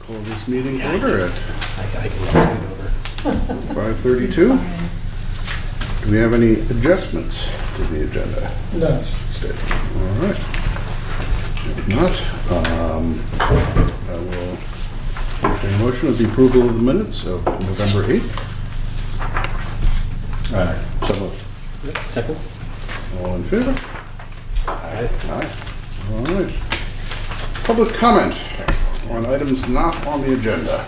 Call this meeting order at I can walk it over. 5:32. Do we have any adjustments to the agenda? No. All right. If not, I will entertain a motion of the approval of the minutes of November 8th. So moved. Second? All in favor? Aye. Aye. All right. Public comment on items not on the agenda.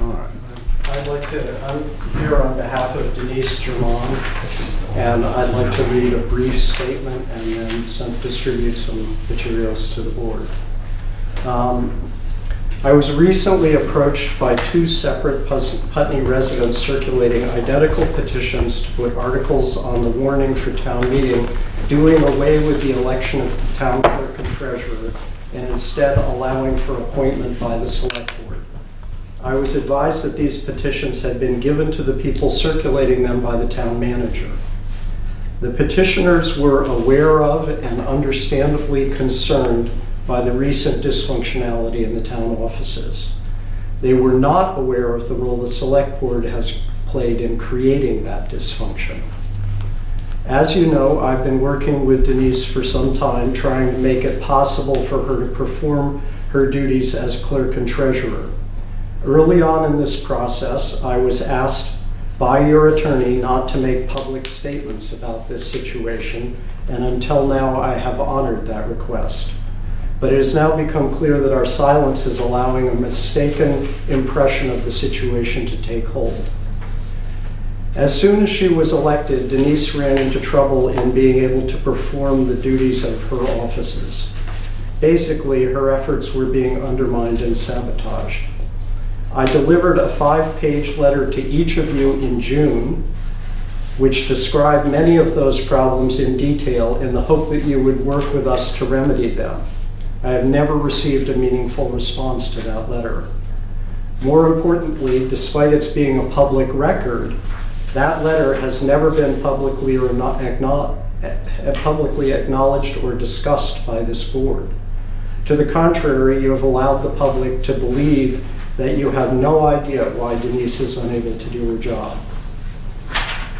All right. I'm here on behalf of Denise Germon, and I'd like to read a brief statement and then distribute some materials to the board. I was recently approached by two separate Putney residents circulating identical petitions to put articles on the warning for town meeting, doing away with the election of the town clerk and treasurer, and instead allowing for appointment by the select board. I was advised that these petitions had been given to the people circulating them by the town manager. The petitioners were aware of and understandably concerned by the recent dysfunctionality in the town offices. They were not aware of the role the select board has played in creating that dysfunction. As you know, I've been working with Denise for some time, trying to make it possible for her to perform her duties as clerk and treasurer. Early on in this process, I was asked by your attorney not to make public statements about this situation, and until now I have honored that request. But it has now become clear that our silence is allowing a mistaken impression of the situation to take hold. As soon as she was elected, Denise ran into trouble in being able to perform the duties of her offices. Basically, her efforts were being undermined and sabotaged. I delivered a 5-page letter to each of you in June, which described many of those problems in detail in the hope that you would work with us to remedy them. I have never received a meaningful response to that letter. More importantly, despite its being a public record, that letter has never been publicly acknowledged or discussed by this board. To the contrary, you have allowed the public to believe that you have no idea why Denise is unable to do her job.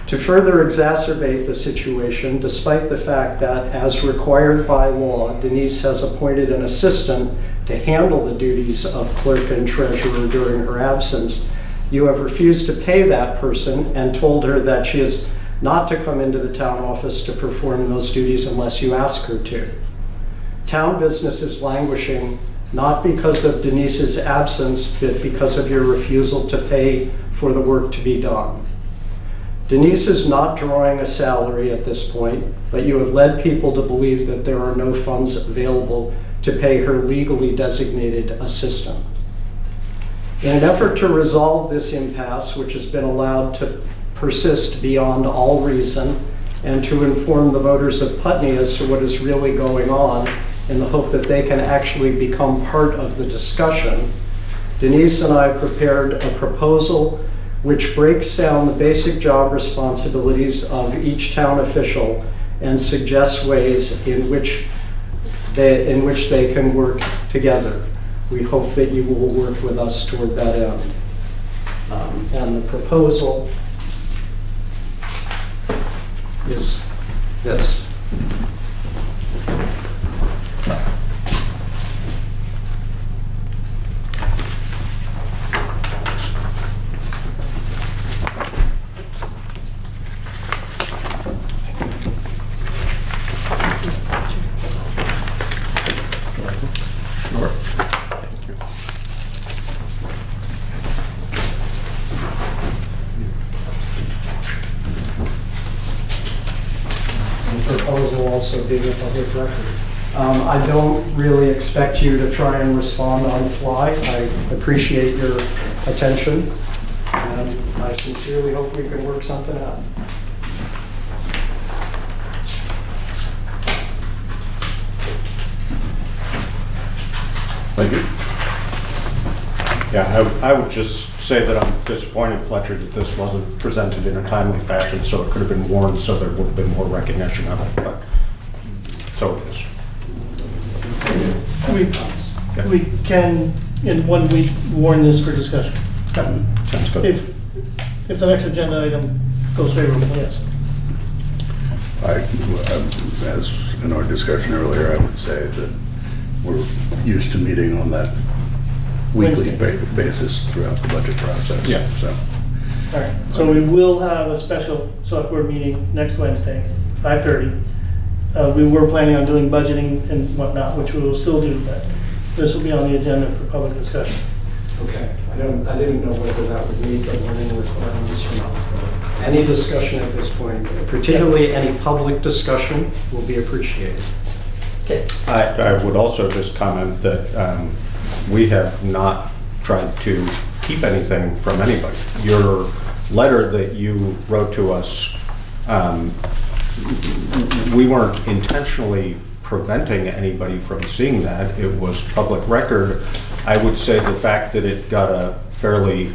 To further exacerbate the situation, despite the fact that, as required by law, Denise has appointed an assistant to handle the duties of clerk and treasurer during her absence, you have refused to pay that person and told her that she is not to come into the town office to perform those duties unless you ask her to. Town business is languishing not because of Denise's absence, but because of your refusal to pay for the work to be done. Denise is not drawing a salary at this point, but you have led people to believe that there are no funds available to pay her legally designated assistant. In an effort to resolve this impasse, which has been allowed to persist beyond all reason, and to inform the voters of Putney as to what is really going on, in the hope that they can actually become part of the discussion, Denise and I prepared a proposal which breaks down the basic job responsibilities of each town official and suggests ways in which they can work together. We hope that you will work with us toward that end. And the proposal is this. Proposal also being a public record. I don't really expect you to try and respond on the fly. I appreciate your attention, and I sincerely hope we can work something out. Thank you. Yeah, I would just say that I'm disappointed, Fletcher, that this wasn't presented in a timely fashion, so it could have been warned, so there would have been more recognition of it, but so it is. Okay. we can, in 1 week, warn this for discussion. Sounds good. If the next agenda item goes favorable, yes. As in our discussion earlier, I would say that we're used to meeting on that weekly basis throughout the budget process. Yeah. So, All right, so we will have a special select board meeting next Wednesday, 5:30. We were planning on doing budgeting and whatnot, which we will still do, but this will be on the agenda for public discussion. Okay, I didn't know whether that would meet the warning requirements or not. Any discussion at this point, particularly any public discussion, will be appreciated. Okay. I would also just comment that we have not tried to keep anything from anybody. Your letter that you wrote to us, we weren't intentionally preventing anybody from seeing that. It was public record. I would say the fact that it got a fairly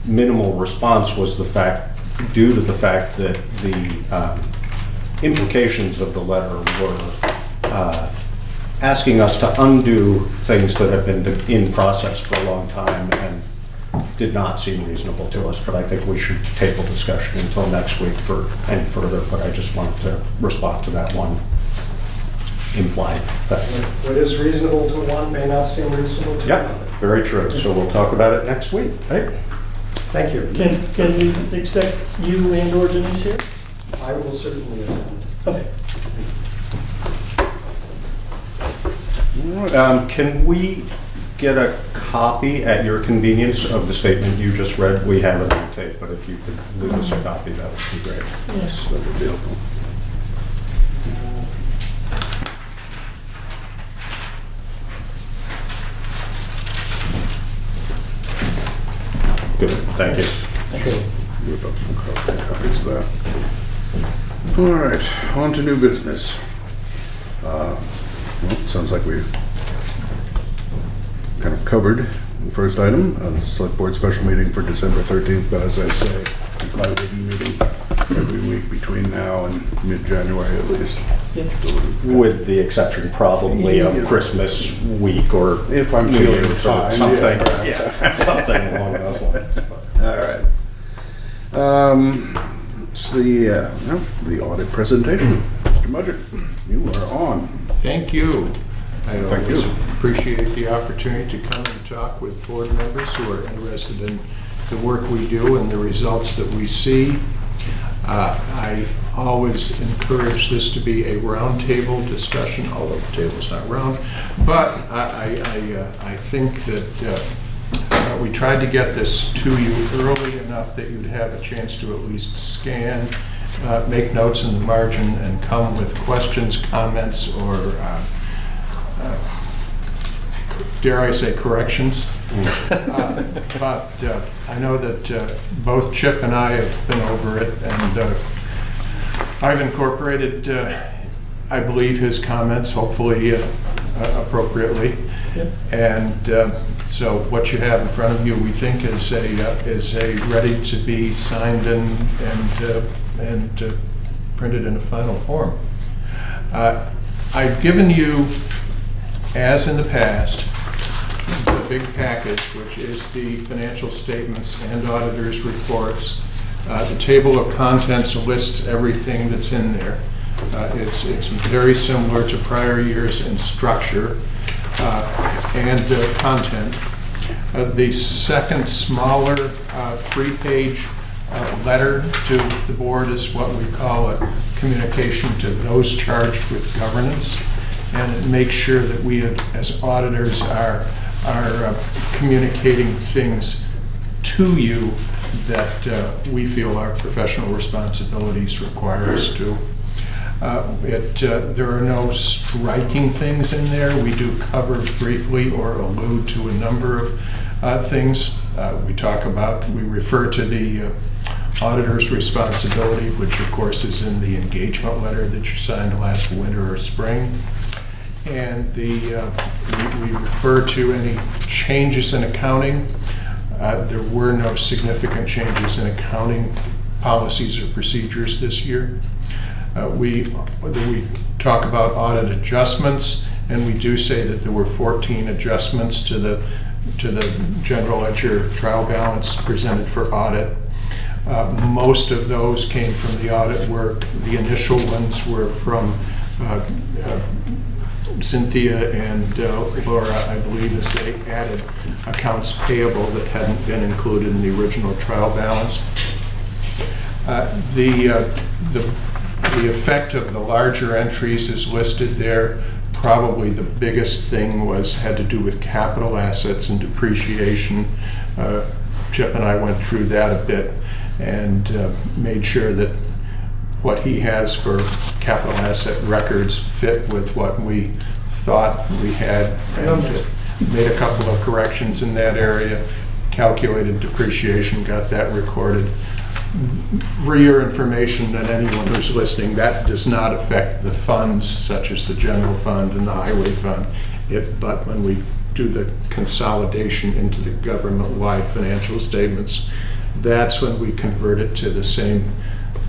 minimal response was due to the fact that the implications of the letter were asking us to undo things that have been in process for a long time and did not seem reasonable to us, but I think we should table discussion until next week for any further, but I just wanted to respond to that one implied fact. What is reasonable to one may not seem reasonable to Yep, another. very true. So we'll talk about it next week, right? Thank you. Can we expect you and or Denise here? I will certainly attend. Okay. Can we get a copy at your convenience of the statement you just read? We have it on tape, but if you could leave us a copy, that would be great. Yes. that would be helpful. Good, thank you. Whip up some copies of that. All right, on to new business. Well, it sounds like we've kind of covered the first item, the select board special meeting for December 13th, but as I say, we probably will be meeting every week between now and mid-January at least. With the exception probably of Yeah. Christmas week or If I'm New feeling Year's or fine, something. yeah. Yeah, something along those lines. All right. It's the audit presentation. Mr. Mudgett, you are on. Thank you. I Thank always you. appreciate the opportunity to come and talk with board members who are interested in the work we do and the results that we see. I always encourage this to be a roundtable discussion, although the table's not round. But I think that we tried to get this to you early enough that you'd have a chance to at least scan, make notes in the margin, and come with questions, comments, or dare I say corrections. But I know that both Chip and I have been over it, and I've incorporated, I believe, his comments, hopefully appropriately. Yep. And so what you have in front of you, we think, is a ready to be signed and printed in a final form. I've given you, as in the past, the big package, which is the financial statements and auditors' reports. The table of contents lists everything that's in there. It's very similar to prior years in structure and content. The second smaller 3-page letter to the board is what we call a communication to those charged with governance, and it makes sure that we as auditors are communicating things to you that we feel our professional responsibilities require us to. There are no striking things in there. We do cover briefly or allude to a number of things. We refer to the auditor's responsibility, which of course is in the engagement letter that you signed last winter or spring. And we refer to any changes in accounting. There were no significant changes in accounting policies or procedures this year. We talk about audit adjustments and we do say that there were 14 adjustments to the general ledger trial balance presented for audit. Most of those came from the audit work. The initial ones were from Cynthia and Laura, I believe, as they added accounts payable that hadn't been included in the original trial balance. The effect of the larger entries is listed there. Probably the biggest thing had to do with capital assets and depreciation. Chip and I went through that a bit and made sure that what he has for capital asset records fit with what we thought we had, and made a couple of corrections in that area, calculated depreciation, got that recorded. For your information and anyone who's listening, that does not affect the funds such as the general fund and the highway fund. But when we do the consolidation into the government-wide financial statements, that's when we convert it to the same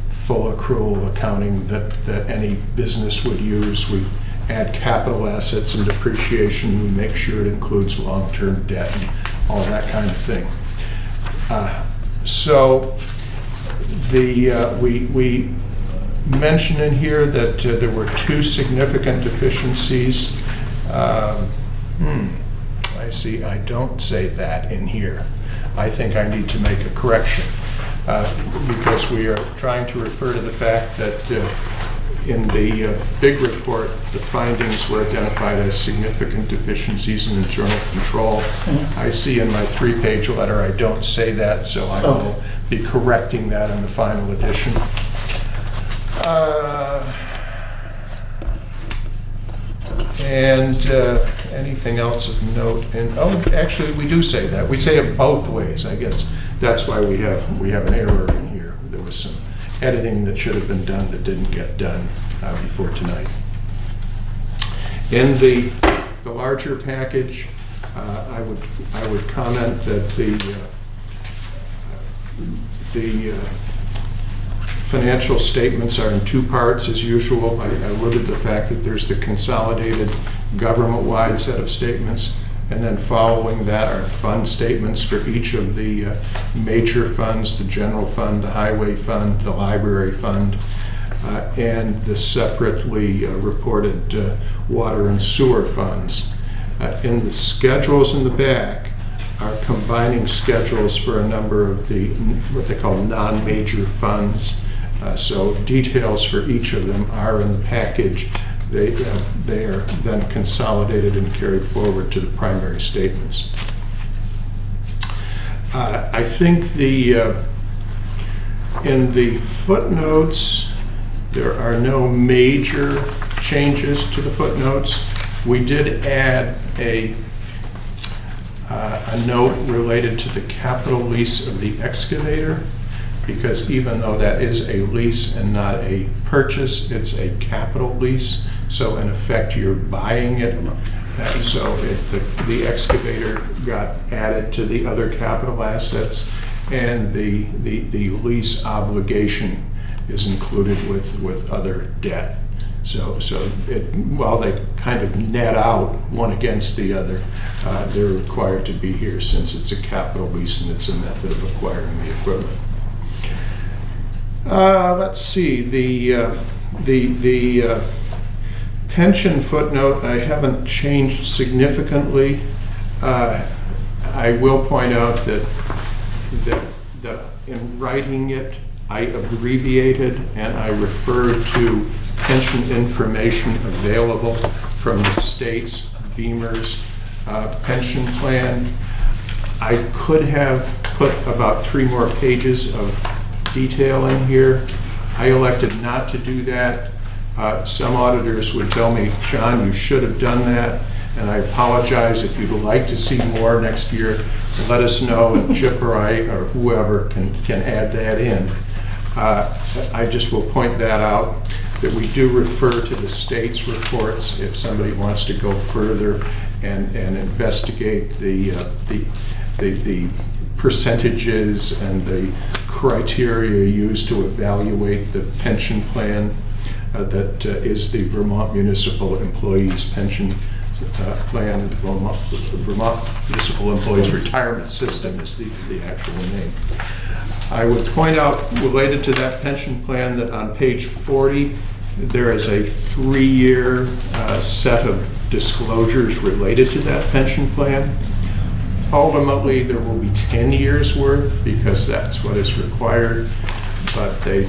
full accrual accounting that any business would use. We add capital assets and depreciation. We make sure it includes long-term debt and all that kind of thing. We mention in here that there were 2 significant deficiencies. I see, I don't say that in here. I think I need to make a correction because we are trying to refer to the fact that in the big report, the findings were identified as significant deficiencies in internal control. I see in my 3-page letter I don't say that, so I will be correcting that in the final edition. Anything else of note? Actually, we do say that. We say it both ways. I guess that's why we have an error in here. There was some editing that should have been done that didn't get done before tonight. In the larger package, I would comment that the financial statements are in 2 parts as usual. I alluded to the fact that there's the consolidated government-wide set of statements, and then following that are fund statements for each of the major funds, the general fund, the highway fund, the library fund, and the separately reported water and sewer funds. In the schedules in the back are combining schedules for a number of the what they call non-major funds. So details for each of them are in the package. They are then consolidated and carried forward to the primary statements. I think in the footnotes, there are no major changes to the footnotes. We did add a note related to the capital lease of the excavator, because even though that is a lease and not a purchase, it's a capital lease. So in effect, you're buying it. And so the excavator got added to the other capital assets, and the lease obligation is included with other debt. So while they kind of net out one against the other, they're required to be here since it's a capital lease and it's a method of acquiring the equipment. Let's see, the pension footnote I haven't changed significantly. I will point out that in writing it, I abbreviated and I referred to pension information available from the state's VEMR's pension plan. I could have put about 3 more pages of detail in here. I elected not to do that. Some auditors would tell me, John, you should have done that, and I apologize. If you'd like to see more next year, let us know, and Chip or I or whoever can add that in. I just will point that out, that we do refer to the state's reports if somebody wants to go further and investigate the percentages and the criteria used to evaluate the pension plan. that is the Vermont Municipal Employees Pension Plan. Vermont Municipal Employees Retirement System is the actual name. I would point out, related to that pension plan, that on page 40, there is a 3-year set of disclosures related to that pension plan. Ultimately, there will be 10 years worth because that's what is required, but they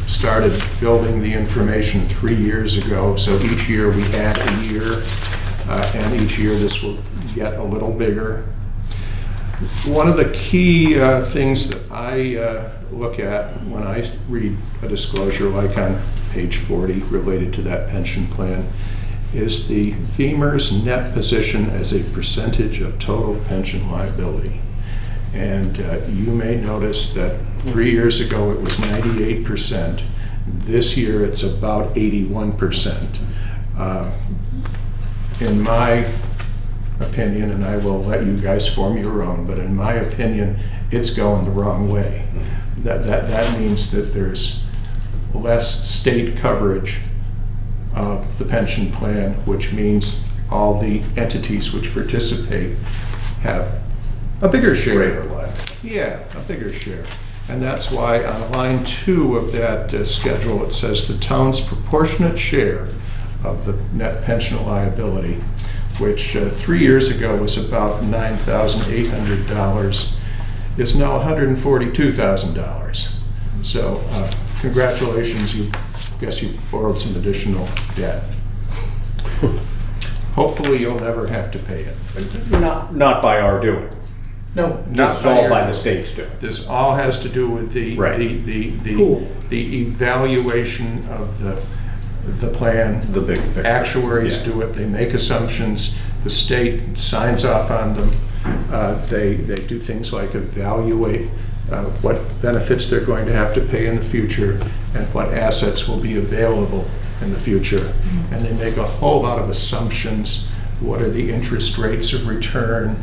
started building the information 3 years ago, so each year we add a year, and each year this will get a little bigger. One of the key things that I look at when I read a disclosure like on page 40 related to that pension plan is the VEMR's net position as a percentage of total pension liability. And you may notice that 3 years ago it was 98%. This year it's about 81%. In my opinion, and I will let you guys form your own, but in my opinion, it's going the wrong way. That means that there's less state coverage of the pension plan, which means all the entities which participate have a bigger share. Greater liability. Yeah, a bigger share. And that's why on line 2 of that schedule, it says the town's proportionate share of the net pension liability, which 3 years ago was about $9,800, is now $142,000. So congratulations, guess you borrowed some additional debt. Hopefully you'll never have to pay it. Not by our doing. No, It's all by the state's doing. This all has to do with the Right. the evaluation of the plan. The big picture. Actuaries Yeah. do it, they make assumptions, the state signs off on them. They do things like evaluate what benefits they're going to have to pay in the future and what assets will be available in the future. And they make a whole lot of assumptions. What are the interest rates of return?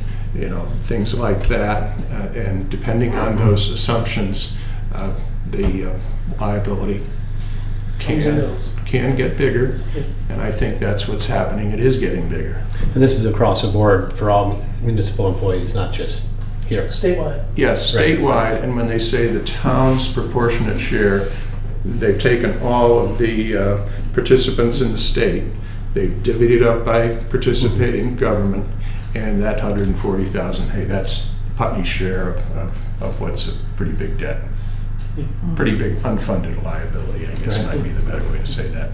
Things like that. And depending on those assumptions, the liability can get bigger. And I think that's what's happening. It is getting bigger. And this is across the board for all municipal employees, not just here. statewide. Yes, statewide, and when they say the town's proportionate share, they've taken all of the participants in the state, they've divvied it up by participating government, and that 140,000, hey, that's Putney's share of what's a pretty big debt. Pretty big unfunded liability, I guess might be the better way to say that.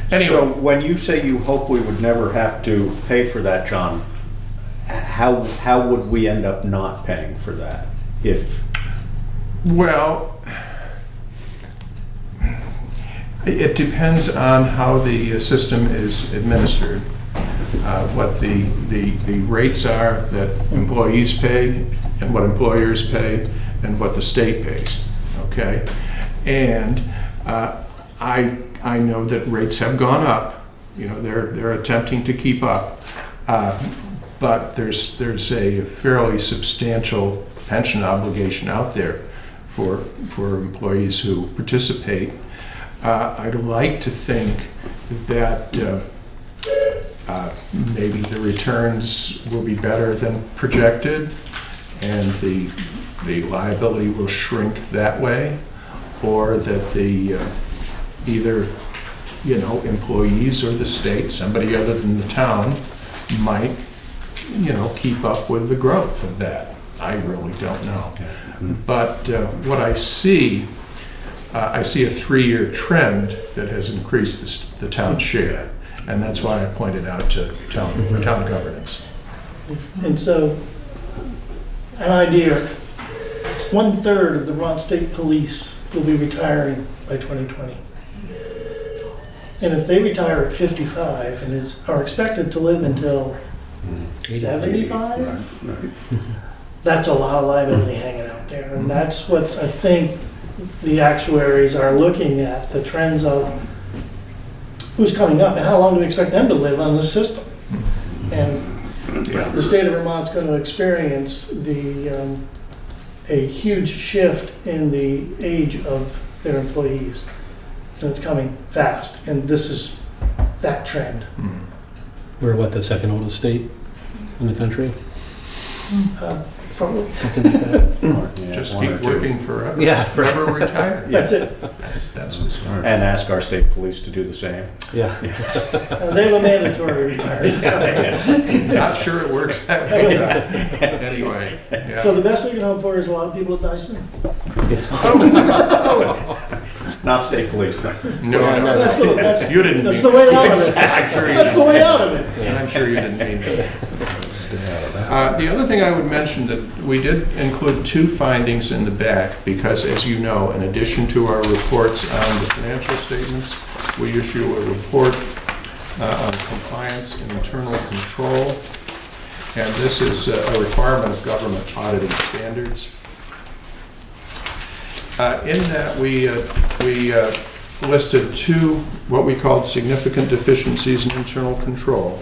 So Anyway, when you say you hope we would never have to pay for that, John, how would we end up not paying for that? well, it depends on how the system is administered, what the rates are that employees pay and what employers pay and what the state pays, okay? And I know that rates have gone up. They're attempting to keep up. But there's a fairly substantial pension obligation out there for employees who participate. I'd like to think that maybe the returns will be better than projected and the liability will shrink that way, or that the either employees or the state, somebody other than the town, might keep up with the growth of that. I really don't know. But what I see a 3-year trend that has increased the town share, and that's why I pointed out to town governance. And so, an idea, 1/3 of the Vermont State Police will be retiring by 2020. And if they retire at 55 and are expected to live until 75, that's a lot of liability hanging out there. And that's what I think the actuaries are looking at, the trends of who's coming up and how long do we expect them to live on this system. And the state of Vermont's going to experience a huge shift in the age of their employees. and it's coming fast, and this is that trend. We're what, the second oldest state in the country? Probably. Something like that. Yeah, Just one or keep two. working forever. Yeah, Never retire. That's it. That's And ask our state police to do the same. Yeah. They have a mandatory retirement. So. not sure it works that way. Anyway, yeah. So the best we can hope for is a lot of people at Dyson. Not state police, though. No, Yeah, no, no, That's the, that's, you didn't that's mean the way out of I'm sure it. you That's the didn't. way out of it. And I'm sure you didn't mean that. Stay out of that. The other thing I would mention that we did include 2 findings in the back because, as you know, in addition to our reports on the financial statements, we issue a report on compliance and internal control. And this is a requirement of government auditing standards. In that, we listed 2 what we called significant deficiencies in internal control.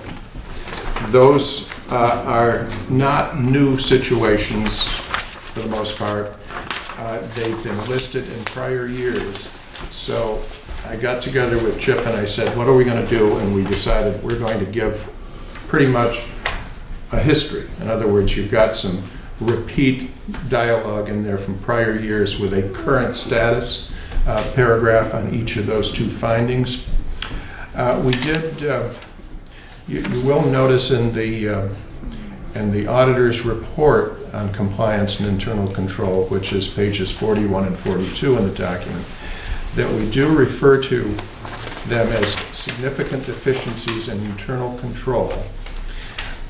Those are not new situations for the most part. They've been listed in prior years. So I got together with Chip and I said, what are we going to do? And we decided we're going to give pretty much a history. In other words, you've got some repeat dialogue in there from prior years with a current status paragraph on each of those 2 findings. We did, you will notice in the auditor's report on compliance and internal control, which is pages 41 and 42 in the document, that we do refer to them as significant deficiencies in internal control,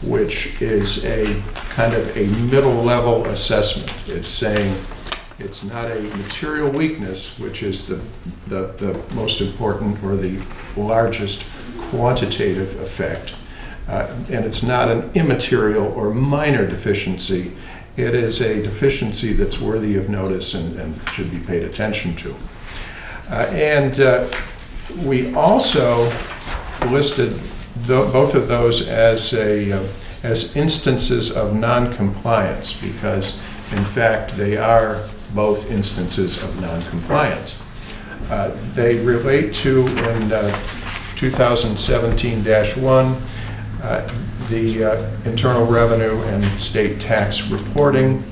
which is a kind of a middle-level assessment. It's saying it's not a material weakness, which is the most important or the largest quantitative effect, and it's not an immaterial or minor deficiency. It is a deficiency that's worthy of notice and should be paid attention to. We also listed both of those as instances of non-compliance because, in fact, they are both instances of non-compliance. They relate to, in 2017-1, the internal revenue and state tax reporting,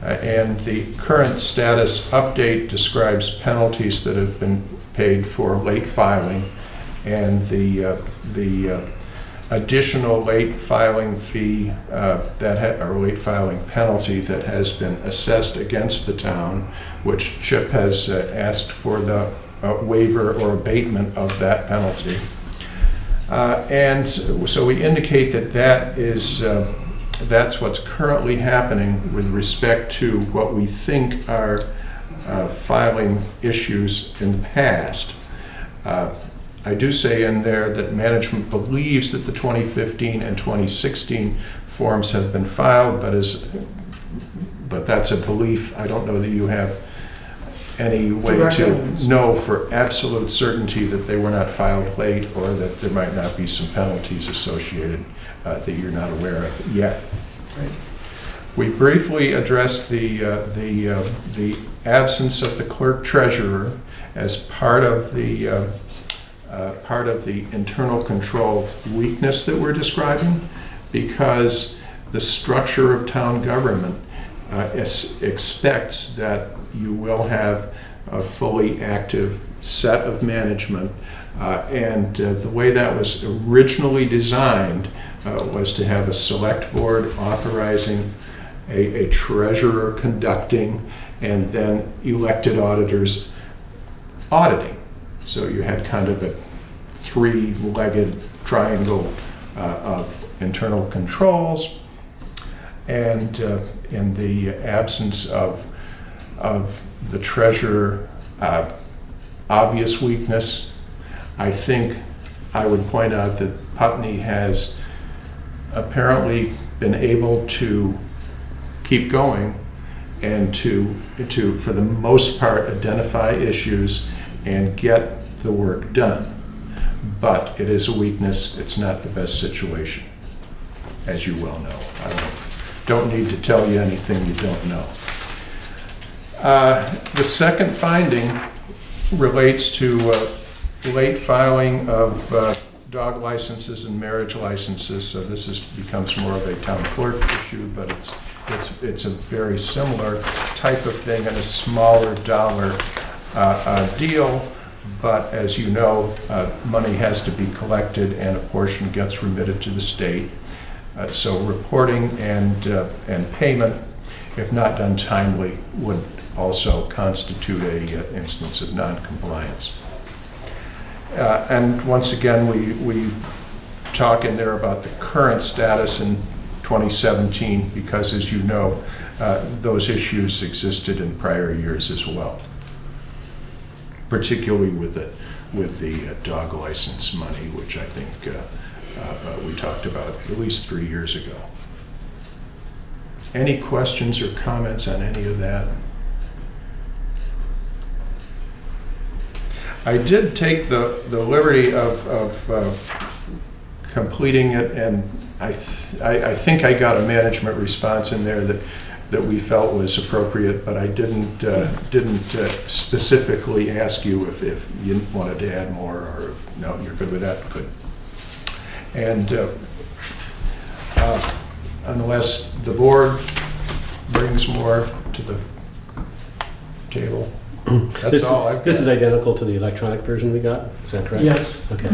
and the current status update describes penalties that have been paid for late filing, and the additional late filing fee or late filing penalty that has been assessed against the town, which Chip has asked for the waiver or abatement of that penalty. And so we indicate that that's what's currently happening with respect to what we think are filing issues in the past. I do say in there that management believes that the 2015 and 2016 forms have been filed, but that's a belief. I don't know that you have any way Direct to evidence. know for absolute certainty that they were not filed late or that there might not be some penalties associated that you're not aware of yet. Right. We briefly addressed the absence of the clerk treasurer as part of the internal control weakness that we're describing, because the structure of town government expects that you will have a fully active set of management, and the way that was originally designed was to have a select board authorizing a treasurer conducting, and then elected auditors auditing. So you had kind of a 3-legged triangle of internal controls, and in the absence of the treasurer obvious weakness, I think I would point out that Putney has apparently been able to keep going and to for the most part identify issues and get the work done. But it is a weakness. It's not the best situation, as you well know. I don't need to tell you anything you don't know. The second finding relates to late filing of dog licenses and marriage licenses. So this becomes more of a town clerk issue, but it's a very similar type of thing and a smaller dollar deal. But as you know, money has to be collected and a portion gets remitted to the state. So reporting and payment, if not done timely, would also constitute a instance of non-compliance. And once again, we talk in there about the current status in 2017 because, as you know, those issues existed in prior years as well, particularly with the dog license money, which I think we talked about at least 3 years ago. Any questions or comments on any of that? I did take the liberty of completing it, and I think I got a management response in there that we felt was appropriate, but I didn't specifically ask you if you wanted to add more, or no, you're good with that? Good. And unless the board brings more to the table, that's all I've got. This is identical to the electronic version we got, is that correct? Yes. Okay.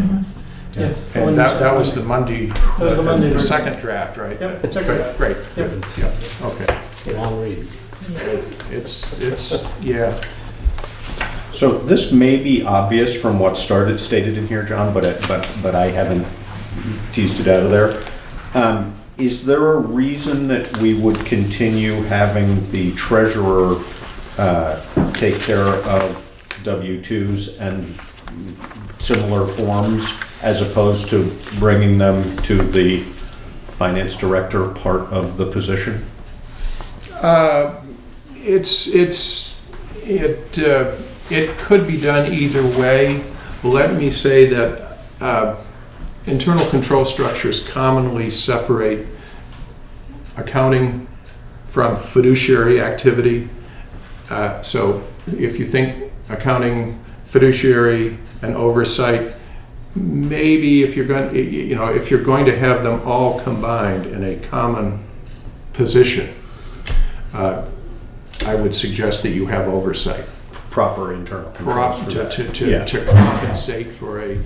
Yes. the one And you that sent was Monday. the Monday, That was the Monday the version. second draft, right? Yep, second Great, draft. great. Yep. Yeah, okay. Long read. It's, yeah. So this may be obvious from what's stated in here, John, but I haven't teased it out of there. Is there a reason that we would continue having the treasurer take care of W-2s and similar forms as opposed to bringing them to the finance director part of the position? It could be done either way. Let me say that internal control structures commonly separate accounting from fiduciary activity. So if you think accounting, fiduciary, and oversight, maybe if you're going to have them all combined in a common position, I would suggest that you have oversight. Proper internal controls for that. To compensate for an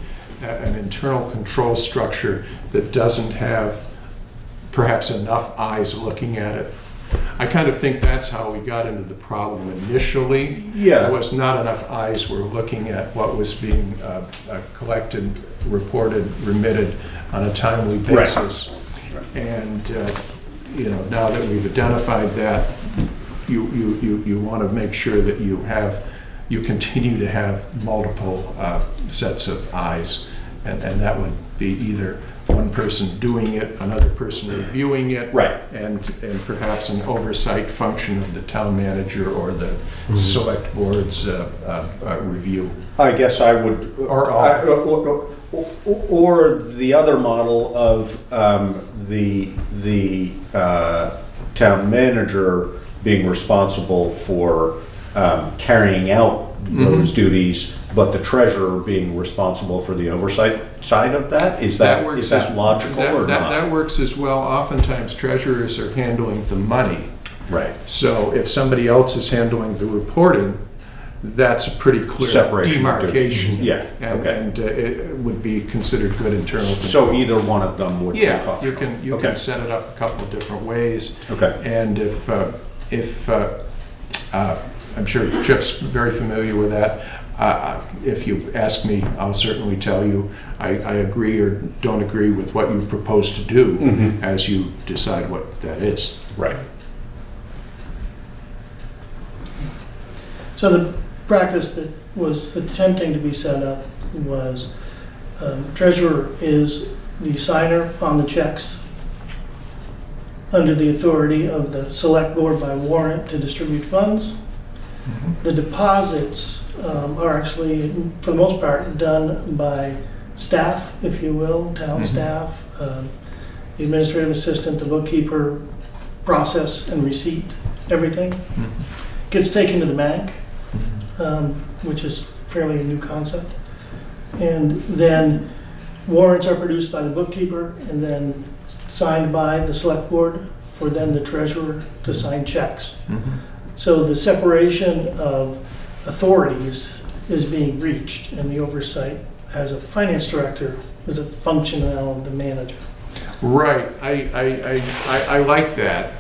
internal control structure that doesn't have perhaps enough eyes looking at it. I kind of think that's how we got into the problem initially. Yeah. There was not enough eyes were looking at what was being collected, reported, remitted on a timely basis. Right. And now that we've identified that, you want to make sure that you continue to have multiple sets of eyes, and that would be either one person doing it, another person reviewing it, Right. and perhaps an oversight function of the town manager or the select board's review. I guess I would, or the other model of the town manager being responsible for carrying out those duties, but the treasurer being responsible for the oversight side of that? Is that logical or not? That works as well. Oftentimes treasurers are handling the money. Right. So if somebody else is handling the reporting, that's a pretty clear Separation of demarcation. duties. Yeah, okay. And it would be considered good internal control. So either one of them would be Yeah, functional? you can set it up a couple of different ways. Okay. And if I'm sure Chip's very familiar with that. If you ask me, I'll certainly tell you I agree or don't agree with what you propose to do as you decide what that is. Right. So the practice that was attempting to be set up was treasurer is the signer on the checks under the authority of the select board by warrant to distribute funds. The deposits are actually, for the most part, done by staff, if you will, town staff, the administrative assistant, the bookkeeper, process and receipt, everything. Gets taken to the bank, which is fairly a new concept. And then warrants are produced by the bookkeeper and then signed by the select board for then the treasurer to sign checks. So the separation of authorities is being reached, and the oversight as a finance director is a function now of the manager. Right, I like that.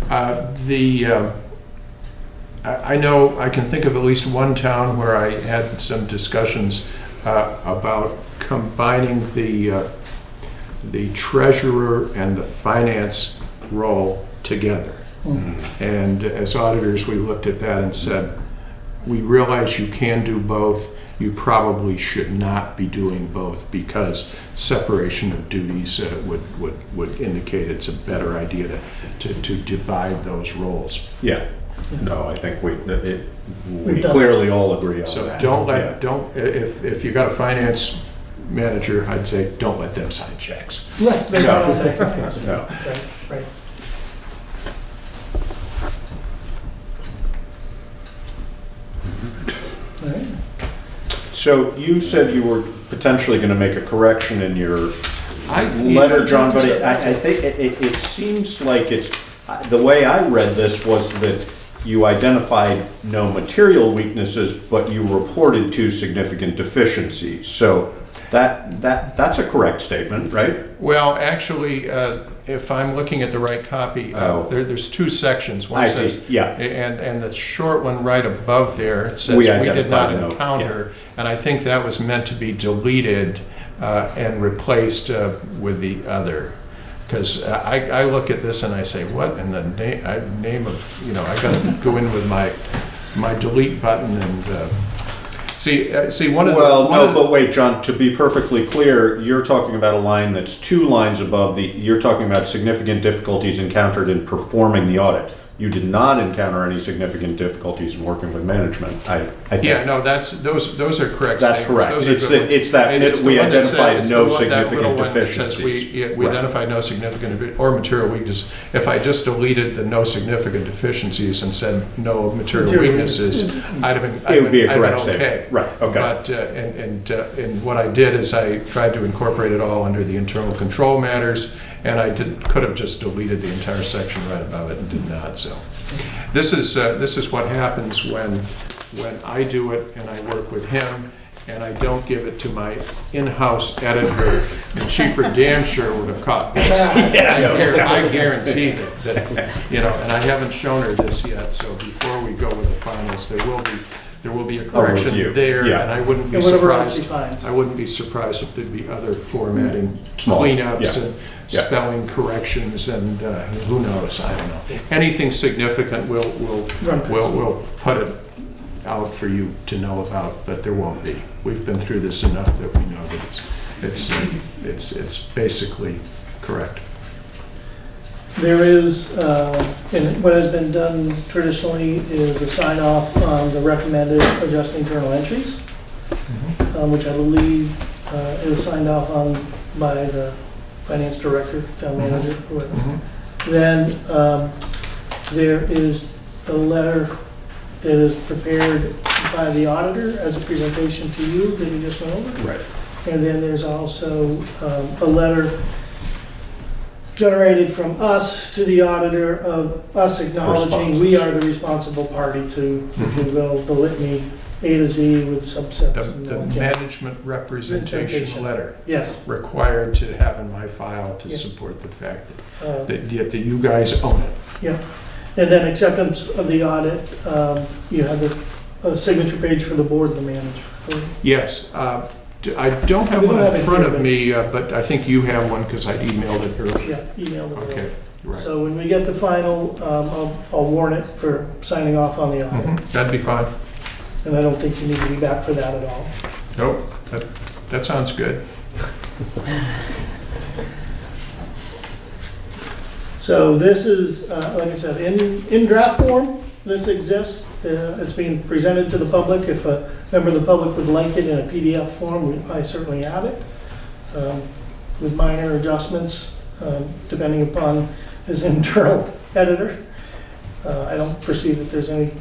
I know, I can think of at least one town where I had some discussions about combining the treasurer and the finance role together. And as auditors, we looked at that and said, we realize you can do both. You probably should not be doing both because separation of duties would indicate it's a better idea to divide those roles. Yeah. No, I think we We've done clearly all agree on So that. if you got a finance manager, I'd say don't let them sign checks. Right. That's what I'm thinking. No. Right. All right. So you said you were potentially going to make a correction in your letter, John, but I think it seems like the way I read this was that you identified no material weaknesses, but you reported 2 significant deficiencies. So that's a correct statement, right? Well, actually, if I'm looking at the right copy, there's 2 sections. One I says, see, yeah. And the short one right above there, it says, We we did not identified no, encounter. And I think that was meant to be deleted and replaced with the other. Because I look at this and I say, what in the name of, I got to go in with my delete button and see one of the... Well, no, but wait, John, to be perfectly clear, you're talking about a line that's 2 lines above you're talking about significant difficulties encountered in performing the audit. You did not encounter any significant difficulties in working with management. I think. Yeah, no, those are correct That's statements. correct. Those are It's good that- it's that And it's we the one that identified says- no it's the one- that significant little one that says deficiencies. We Right. identified no significant or material weakness. If I just deleted the no significant deficiencies and said no material weaknesses, I'd have been It would be a I'd have correct been okay. statement. Right, okay. But and what I did is I tried to incorporate it all under the internal control matters, and I could have just deleted the entire section right above it and did not. So this is what happens when I do it and I work with him and I don't give it to my in-house editor, and she for damn sure would have caught this. I guarantee that and I haven't shown her this yet. So before we go with the finals, there will be a correction review. there, Yeah. and I wouldn't be And whatever else she surprised. finds. I wouldn't be surprised if there'd be other formatting Small, cleanups yeah. and Yeah. spelling corrections, and who knows? I don't know. Anything significant, we'll put it out for you to know about, but there won't be. We've been through this enough that we know that it's basically correct. There is, and what has been done traditionally is a sign off on the recommended adjusting journal entries, which I believe is signed off on by the finance director, town manager, whoever. Then there is the letter that is prepared by the auditor as a presentation to you that we just went over. Right. And then there's also a letter generated from us to the auditor of us acknowledging Response. we are the responsible party to, if you will, the litany A to Z with subsets. and The no management representation letter Yes. required to have in my file to Yeah. support the fact uh, that you guys own it. Yeah. And then acceptance of the audit, you have a signature page for the board and the manager. Yes, I don't have We one don't have in it front here, of me, but I think you have one because I emailed it earlier. Yeah, email the board. Okay, right. So when we get the final, I'll warn it for signing off on the audit. That'd be fine. And I don't think you need to be back for that at all. Nope, that sounds good. So this is, like I said, in draft form, this exists. It's being presented to the public. If a member of the public would like it in a PDF form, I certainly have it, with minor adjustments, depending upon his internal editor. I don't foresee that there's any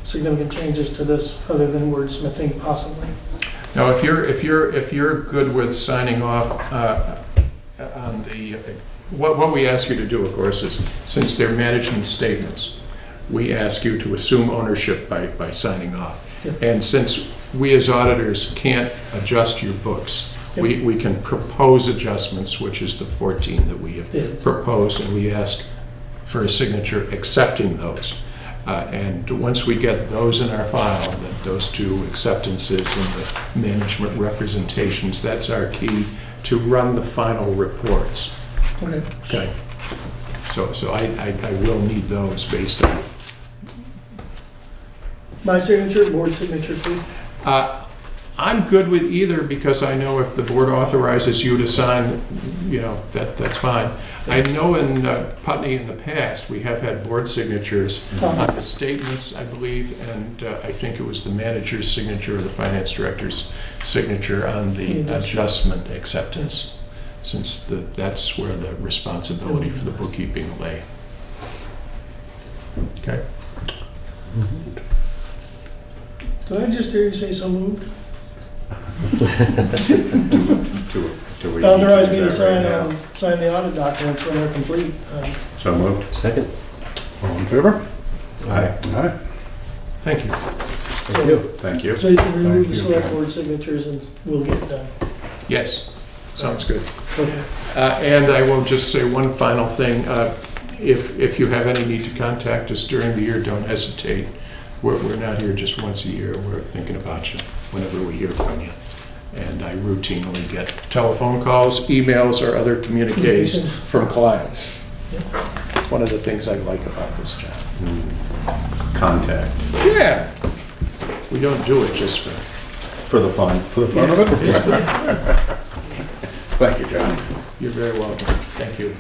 significant changes to this other than wordsmithing possibly. Now, if you're good with signing off on the, what we ask you to do, of course, is since they're management statements, we ask you to assume ownership by signing off. Yep. And since we as auditors can't adjust your books, Yep. we can propose adjustments, which is the 14 that we have Yep. proposed, and we ask for a signature accepting those. And once we get those in our file, those two acceptances and the management representations, that's our key to run the final reports. Okay. Okay. So I will need those based on, My signature, board signature, please. I'm good with either because I know if the board authorizes you to sign, that's fine. I know in Putney in the past, we have had board signatures on the statements, I believe, and I think it was the manager's signature or the finance director's signature on the adjustment acceptance, since that's where the responsibility for the bookkeeping lay. Okay? Did I just hear you say so moved? Do we need Authorize do me to that sign, right now? sign the audit documents when they're complete. So moved. Second. All in favor? Aye. Aye. Thank you. Thank you. Thank you. So you can remove Thank the you, select John. board signatures and we'll get it done. Yes, sounds good. Okay. And I will just say one final thing. If you have any need to contact us during the year, don't hesitate. We're not here just once a year. We're thinking about you whenever we hear from you. And I routinely get telephone calls, emails, or other communications from clients. It's one of the things I like about this job. Contact. Yeah. We don't do it just for... For the fun. For the fun of it? Thank you, John. You're very welcome. Thank you.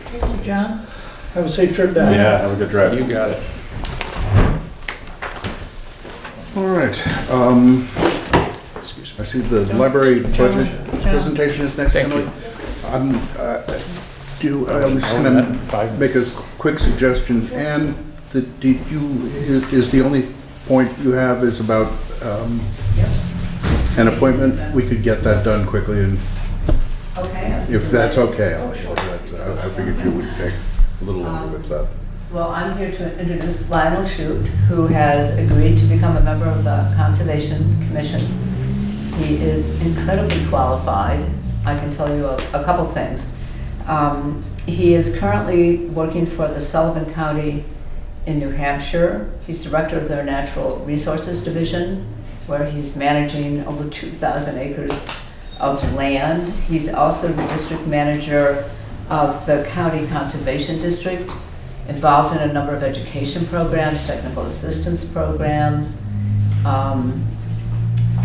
John? Have a safe trip back. Yeah, have a good drive. You got it. All right. I see the library budget presentation is next, Thank Emily. you. I was just going to make a quick suggestion. Anne, is the only point you have is about an appointment? We could get that done quickly, and Okay. if that's okay, I figured you would take a little longer with that. Well, I'm here to introduce Lionel Chute, who has agreed to become a member of the Conservation Commission. He is incredibly qualified. I can tell you a couple things. He is currently working for the Sullivan County in New Hampshire. He's director of their Natural Resources Division, where he's managing over 2,000 acres of land. He's also the district manager of the County Conservation District, involved in a number of education programs, technical assistance programs.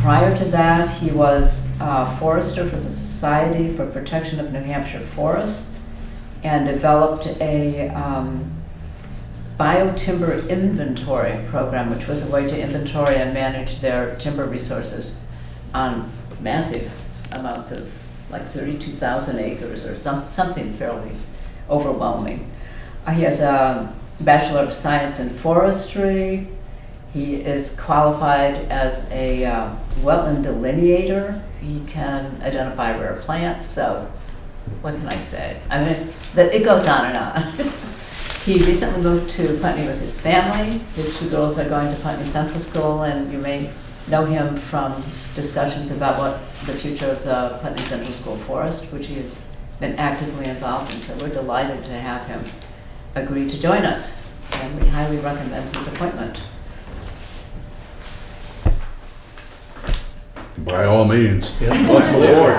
Prior to that, he was forester for the Society for Protection of New Hampshire Forests and developed a biotimber inventory program, which was a way to inventory and manage their timber resources on massive amounts of like 32,000 acres or something fairly overwhelming. He has a Bachelor of Science in Forestry. He is qualified as a wetland delineator. He can identify rare plants, so what can I say? I mean, it goes on and on. He recently moved to Putney with his family. His two girls are going to Putney Central School, and you may know him from discussions about what the future of the Putney Central School forest, which he has been actively involved in, so we're delighted to have him agree to join us, and we highly recommend his appointment. By all means. Welcome aboard.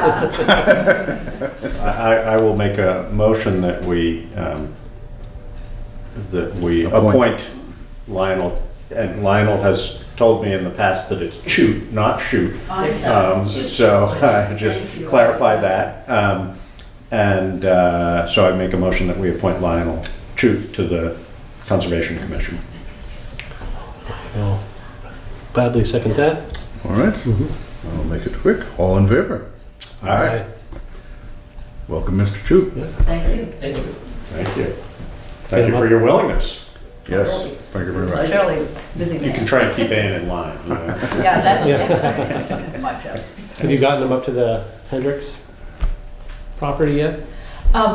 I will make a motion that we appoint Lionel, and Lionel has told me in the past that it's Chute, not Shoot. So just clarify that. So I make a motion that we appoint Lionel Chute to the Conservation Commission. I'll gladly second that. All right. I'll make it quick. All in favor? Aye. Welcome, Mr. Chute. Thank you. Thank you. Thank you for your willingness. Yes, thank you very He's a much. fairly busy You man. can try and keep Ann in line, you know. Yeah, that's my job. Have you gotten them up to the Hendricks property yet?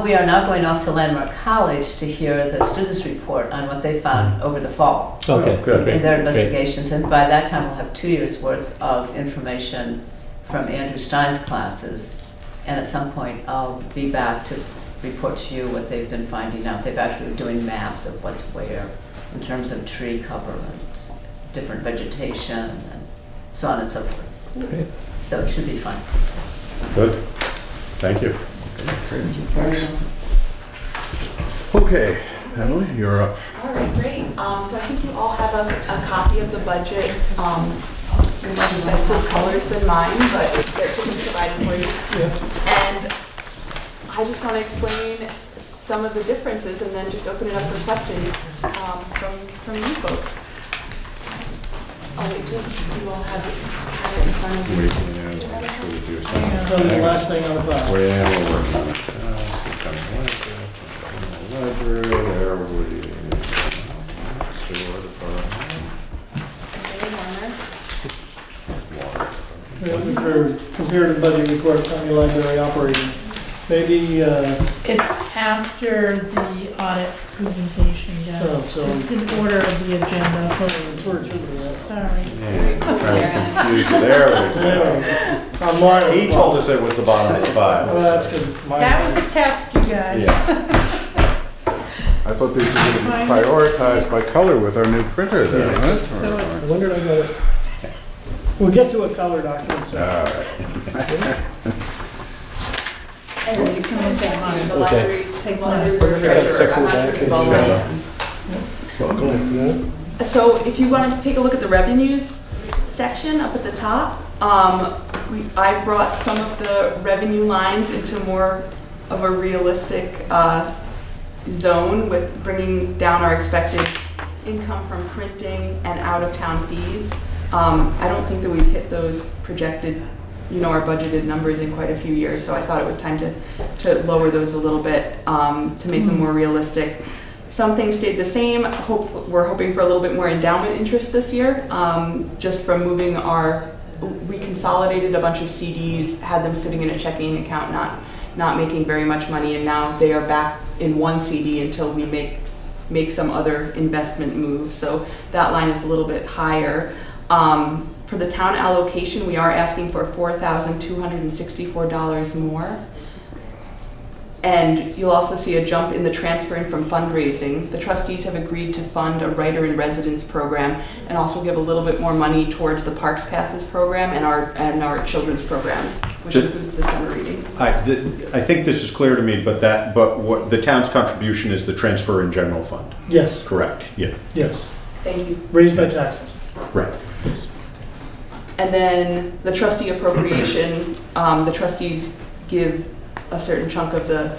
We are now going off to Landmark College to hear the students' report on what they found over the fall Okay, good. great, in their great. investigations. And by that time, we'll have 2 years' worth of information from Andrew Stein's classes. And at some point, I'll be back to report to you what they've been finding out. They've actually been doing maps of what's where in terms of tree cover and different vegetation and so on and so forth. Great. So it should be fun. Good, thank you. Thanks. Okay, Emily, you're up. All right, great. So I think you all have a copy of the budget. With much festive colors than mine, but they're provided for you. And I just want to explain some of the differences and then just open it up for questions from you folks. Oh, wait, you all have it in front of you. So the last thing on the file. Yeah, we're working on it. Ledger, there we Seward, For comparative budget report, county library operating. Maybe, It's after the audit presentation, Oh, yes. so- It's in order of the agenda. it's where it should be, right? Sorry. Trying to confuse you. There we go. There we go. On mine. He told us it was the bottom of the Well, file. that's because mine. That was a test, you guys. Yeah. I thought these were going to be prioritized by color with our new printer there, huh? So I wondered I got it. We'll get to a color document soon. All right. And then you come in and the Okay. libraries, take library That treasurer. section I'm not back sure is, if all Welcome. So if you want to take a look at the revenues section up at the top, I brought some of the revenue lines into more of a realistic zone with bringing down our expected income from printing and out-of-town fees. I don't think that we've hit those projected, our budgeted numbers in quite a few years, so I thought it was time to lower those a little bit to make them more realistic. Some things stayed the same. We're hoping for a little bit more endowment interest this year, just from moving we consolidated a bunch of CDs, had them sitting in a checking account, not making very much money, and now they are back in one CD until we make some other investment move. So that line is a little bit higher. For the town allocation, we are asking for $4,264 more. And you'll also see a jump in the transferring from fundraising. The trustees have agreed to fund a writer-in-residence program and also give a little bit more money towards the Parks Passes program and our children's programs, which includes the summer reading. I think this is clear to me, but what the town's contribution is the transfer in general fund. Yes, Correct, yeah, yes. Thank you. Raised by taxes. right. Yes. And then the trustee appropriation, the trustees give a certain chunk of the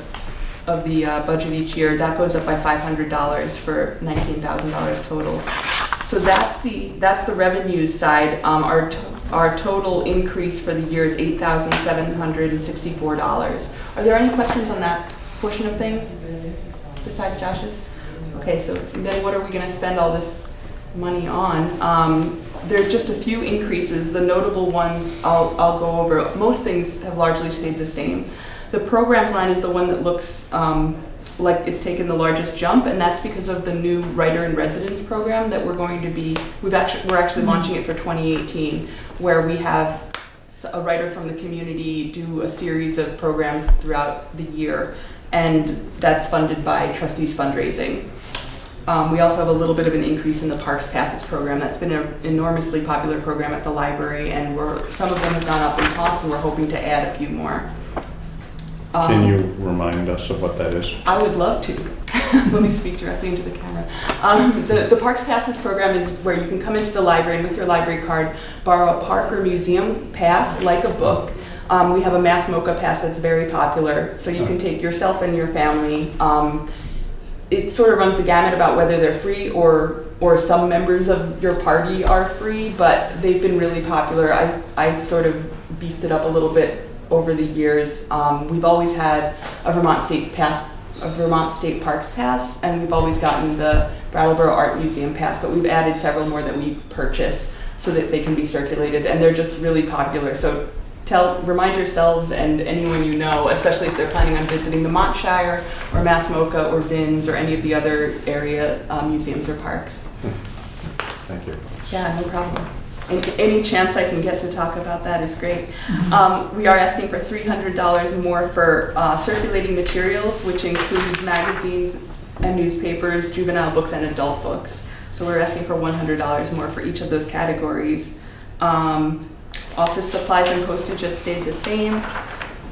budget each year. That goes up by $500 for $19,000 total. So that's the revenues side. Our total increase for the year is $8,764. Are there any questions on that portion of things besides Josh's? Okay, so then what are we going to spend all this money on? There's just a few increases. The notable ones I'll go over. Most things have largely stayed the same. The programs line is the one that looks like it's taken the largest jump, and that's because of the new writer-in-residence program that we're actually launching it for 2018, where we have a writer from the community do a series of programs throughout the year, and that's funded by trustees fundraising. We also have a little bit of an increase in the Parks Passes program. That's been an enormously popular program at the library, and some of them have gone up in cost, and we're hoping to add a few more. Can you remind us of what that is? I would love to. Let me speak directly into the camera. The Parks Passes program is where you can come into the library and with your library card borrow a park or museum pass, like a book. We have a Mass Mocha pass that's very popular, so you can take yourself and your family. It sort of runs the gamut about whether they're free or some members of your party are free, but they've been really popular. I sort of beefed it up a little bit over the years. We've always had a Vermont State Parks Pass, and we've always gotten the Brattleboro Art Museum Pass, but we've added several more that we purchase so that they can be circulated, and they're just really popular. So remind yourselves and anyone you know, especially if they're planning on visiting the Montshire or Massmoka or Vins or any of the other area museums or parks. Thank you. Yeah, no problem. Any chance I can get to talk about that is great. We are asking for $300 more for circulating materials, which includes magazines and newspapers, juvenile books, and adult books. So we're asking for $100 more for each of those categories. Office supplies and postage just stayed the same.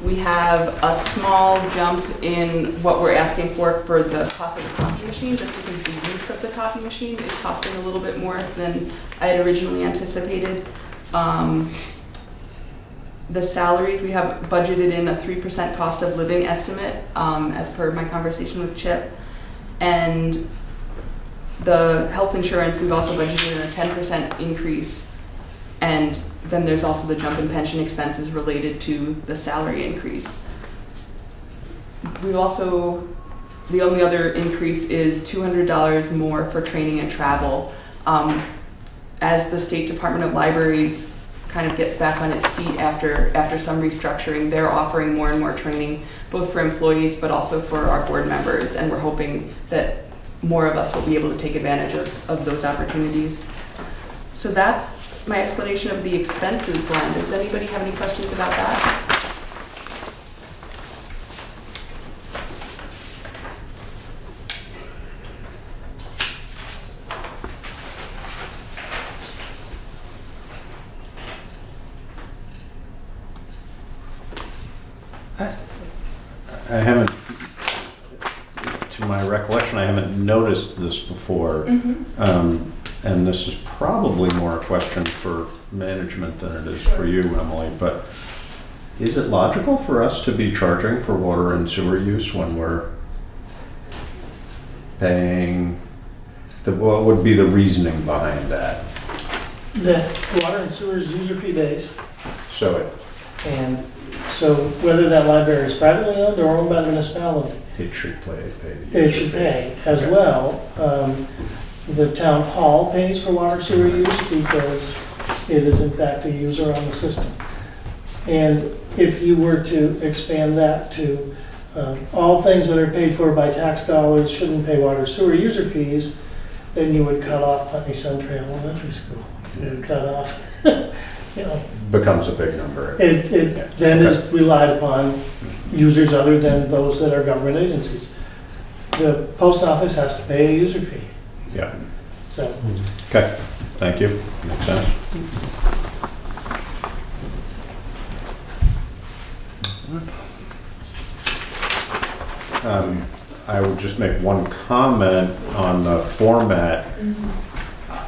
We have a small jump in what we're asking for the cost of the copy machine, just because the use of the copy machine is costing a little bit more than I had originally anticipated. The salaries, we have budgeted in a 3% cost of living estimate, as per my conversation with Chip. And the health insurance, we've also budgeted in a 10% increase. And then there's also the jump in pension expenses related to the salary increase. We've also, the only other increase is $200 more for training and travel. As the State Department of Libraries kind of gets back on its feet after some restructuring, they're offering more and more training, both for employees but also for our board members, and we're hoping that more of us will be able to take advantage of those opportunities. So that's my explanation of the expenses line. Does anybody have any questions about that? I haven't, to my recollection, I haven't noticed this before. And this is probably more a question for management than it is for you, Emily, but is it logical for us to be charging for water and sewer use when we're paying? What would be the reasoning behind that? The water and sewer is user fee based, and so whether that library is privately owned or owned by the municipality, it should pay. it should pay as well. The town hall pays for water sewer use because it is in fact a user on the system. And if you were to expand that to all things that are paid for by tax dollars shouldn't pay water sewer user fees, then you would cut off Putney Central Elementary School. You would cut off, Becomes a big number. It then is relied upon users other than those that are government agencies. The post office has to pay a user fee. Yeah. So. Okay, thank you. Makes sense. I would just make one comment on the format.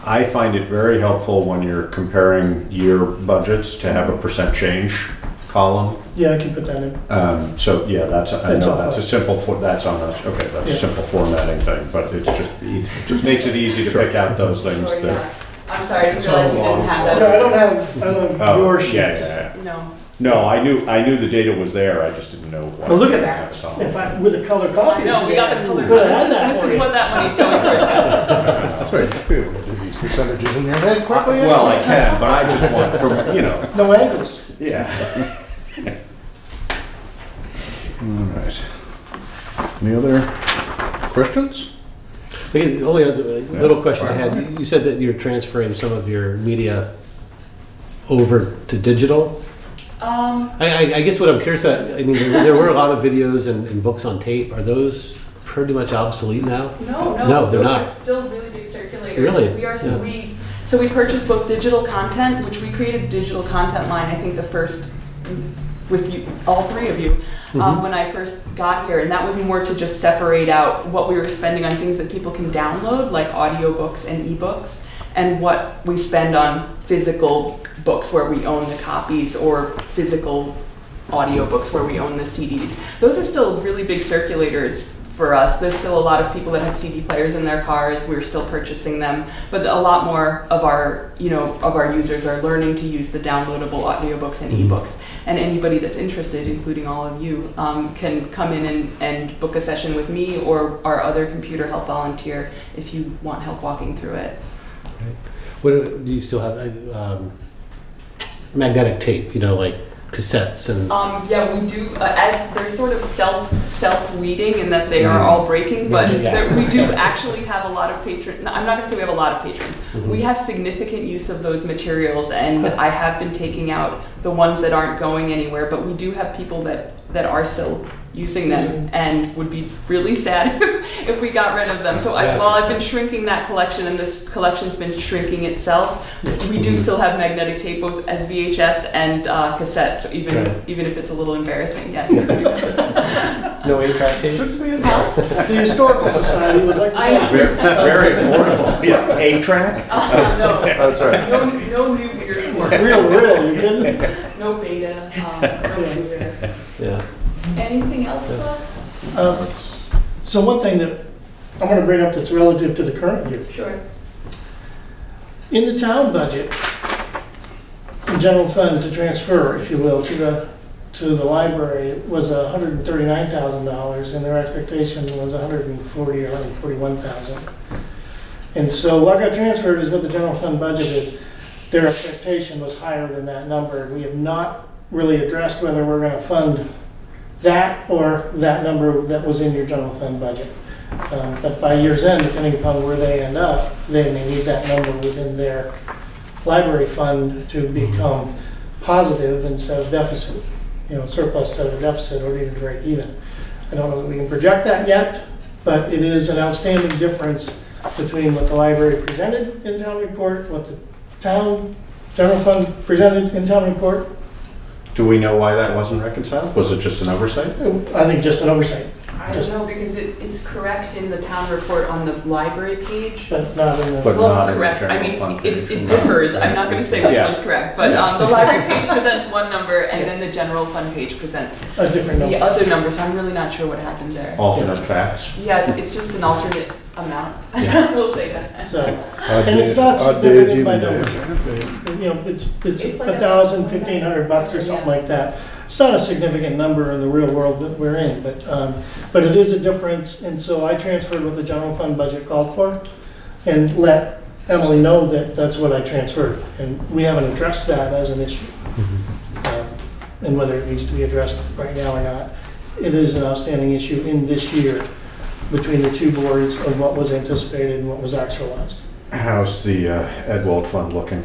I find it very helpful when you're comparing year budgets to have a percent change column. Yeah, I can put that in. So yeah, I know That's that's a simple, that's on us, okay, that's a simple formatting thing, but it just makes it easy to pick out those things Sure, that. yeah. I'm sorry, I didn't realize you didn't have that. No, I don't have your sheets. Yeah. No. No, I knew the data was there, I just didn't know what. Well, look at that. That's all. If I, with a color copy. I know, we got the color. Could have had that This for is you. what that money's going towards. That's right, you should be able to do these percentages in your head quickly. Well, I can, but I just want, No angles. yeah. All right. Any other questions? The only other little question I had, you said that you're transferring some of your media over to digital. I guess what I'm curious about, I mean, there were a lot of videos and books on tape. Are those pretty much obsolete now? No, they're those not. are still really big circulators. Really? So we purchased both digital content, which we created a digital content line, I think the first, with you, all three of you, when I first got here, and that was more to just separate out what we were spending on things that people can download, like audiobooks and ebooks, and what we spend on physical books where we own the copies, or physical audiobooks where we own the CDs. Those are still really big circulators for us. There's still a lot of people that have CD players in their cars. We're still purchasing them, but a lot more of our, of our users are learning to use the downloadable audiobooks and ebooks. And anybody that's interested, including all of you, can come in and book a session with me or our other computer help volunteer if you want help walking through it. Right. What do you still have? Magnetic tape, like cassettes and. Yeah, we do. As they're sort of self-weeding in that they are all breaking, but we do actually have a lot of patrons. I'm not going to say we have a lot of patrons. We have significant use of those materials, and I have been taking out the ones that aren't going anywhere. But we do have people that are still using them and would be really sad if we got rid of them. So while I've been shrinking that collection and this collection's been shrinking itself, we do still have magnetic tape both as VHS and cassettes, even if it's a little embarrassing. Yes. No 8-track tapes? The Historical Society would like to talk to you. Very affordable. Yeah, 8-track? No. That's right. No new weird form. Real, you kidding? No beta. No weird. Yeah. Anything else, folks? So one thing that I want to bring up that's relative to the current year. Sure. In the town budget, the general fund to transfer, if you will, to the library was $139,000, and their expectation was $140,000 or $141,000. And so what got transferred is what the general fund budgeted. Their expectation was higher than that number. We have not really addressed whether we're going to fund that or that number that was in your general fund budget. But by year's end, depending upon where they end up, they may need that number within their library fund to become positive instead of deficit, surplus instead of deficit, or even break even. I don't know that we can project that yet, but it is an outstanding difference between what the library presented in town report, what the town general fund presented in town report. Do we know why that wasn't reconciled? Was it just an oversight? I think just an oversight. I don't know, because it's correct in the town report on the library page. But not in the. But not in the correct. general fund page. It differs. I'm not going to say which Yeah. one's correct, but the library page presents one number, and then the general fund page presents A different number. the other number. So I'm really not sure what happened there. Alternate facts. Yeah, it's just an alternate amount. Yeah. We'll say that. So, and it's not significant by number. It's It's like $1,000, $1,500 or something like that. It's not a significant number in the real world that we're in, but it is a difference. And so I transferred what the general fund budget called for, and let Emily know that that's what I transferred. And we haven't addressed that as an issue, and whether it needs to be addressed right now or not. It is an outstanding issue in this year between the two boards of what was anticipated and what was actualized. How's the Edwald Fund looking?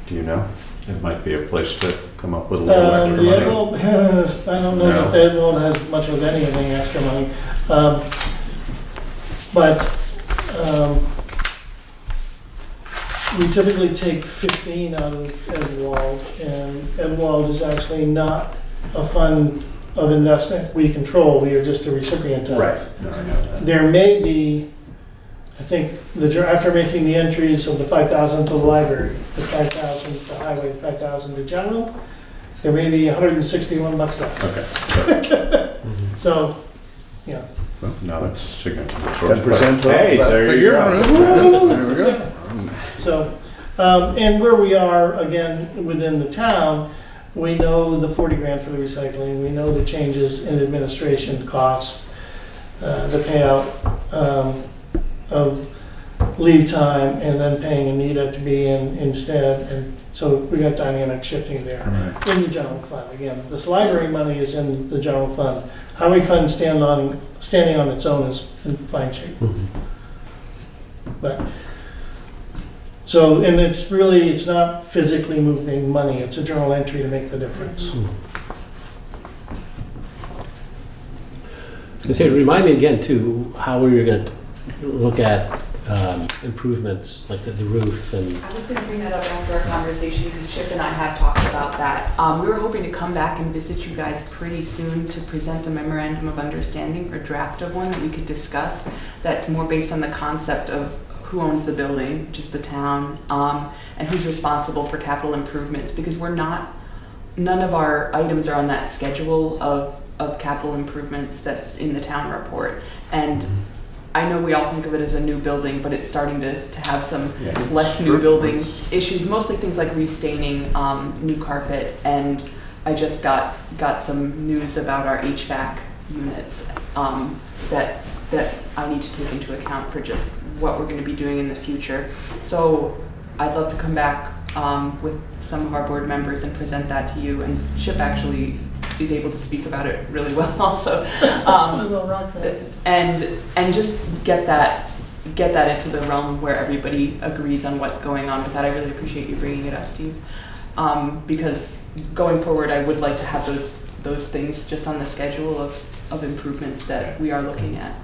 Do you know? It might be a place to come up with a little extra The money. Edwald has, I don't know No. if the Edwald has much of anything extra money. But we typically take 15 out of Edwald, and Edwald is actually not a fund of investment we control. We are just a recipient of. Right. No, I know that. There may be, I think, after making the entries of the 5,000 to the library, the 5,000 to highway, 5,000 to general, there may be $161 left. Okay. So, yeah. Well, no, that's significant. 10% Hey, there you go. There we go. So, and where we are, again, within the town, we know the 40 grand for the recycling, we know the changes in administration costs, the payout of leave time, and then paying Anita to be in instead, and so we got dynamic shifting there in the general fund. Again, this library money is in the general fund. Highway fund standing on its own is in fine shape. But so, and it's not physically moving money, it's a journal entry to make the difference. Remind me again too, how we were going to look at improvements like the roof and. I was going to bring that up after our conversation because Chip and I have talked about that. We were hoping to come back and visit you guys pretty soon to present a memorandum of understanding or draft of one that we could discuss. That's more based on the concept of who owns the building, which is the town, and who's responsible for capital improvements, because none of our items are on that schedule of of capital improvements that's in the town report. And I know we all think of it as a new building, but it's starting to have some less new building issues, mostly things like restaining, new carpet, and I just got some news about our HVAC units that I need to take into account for just what we're going to be doing in the future. So I'd love to come back with some of our board members and present that to you, and Chip actually is able to speak about it really well also. And just get that into the realm where everybody agrees on what's going on with that. I really appreciate you bringing it up, Steve, because going forward, I would like to have those things just on the schedule of improvements that we are looking at.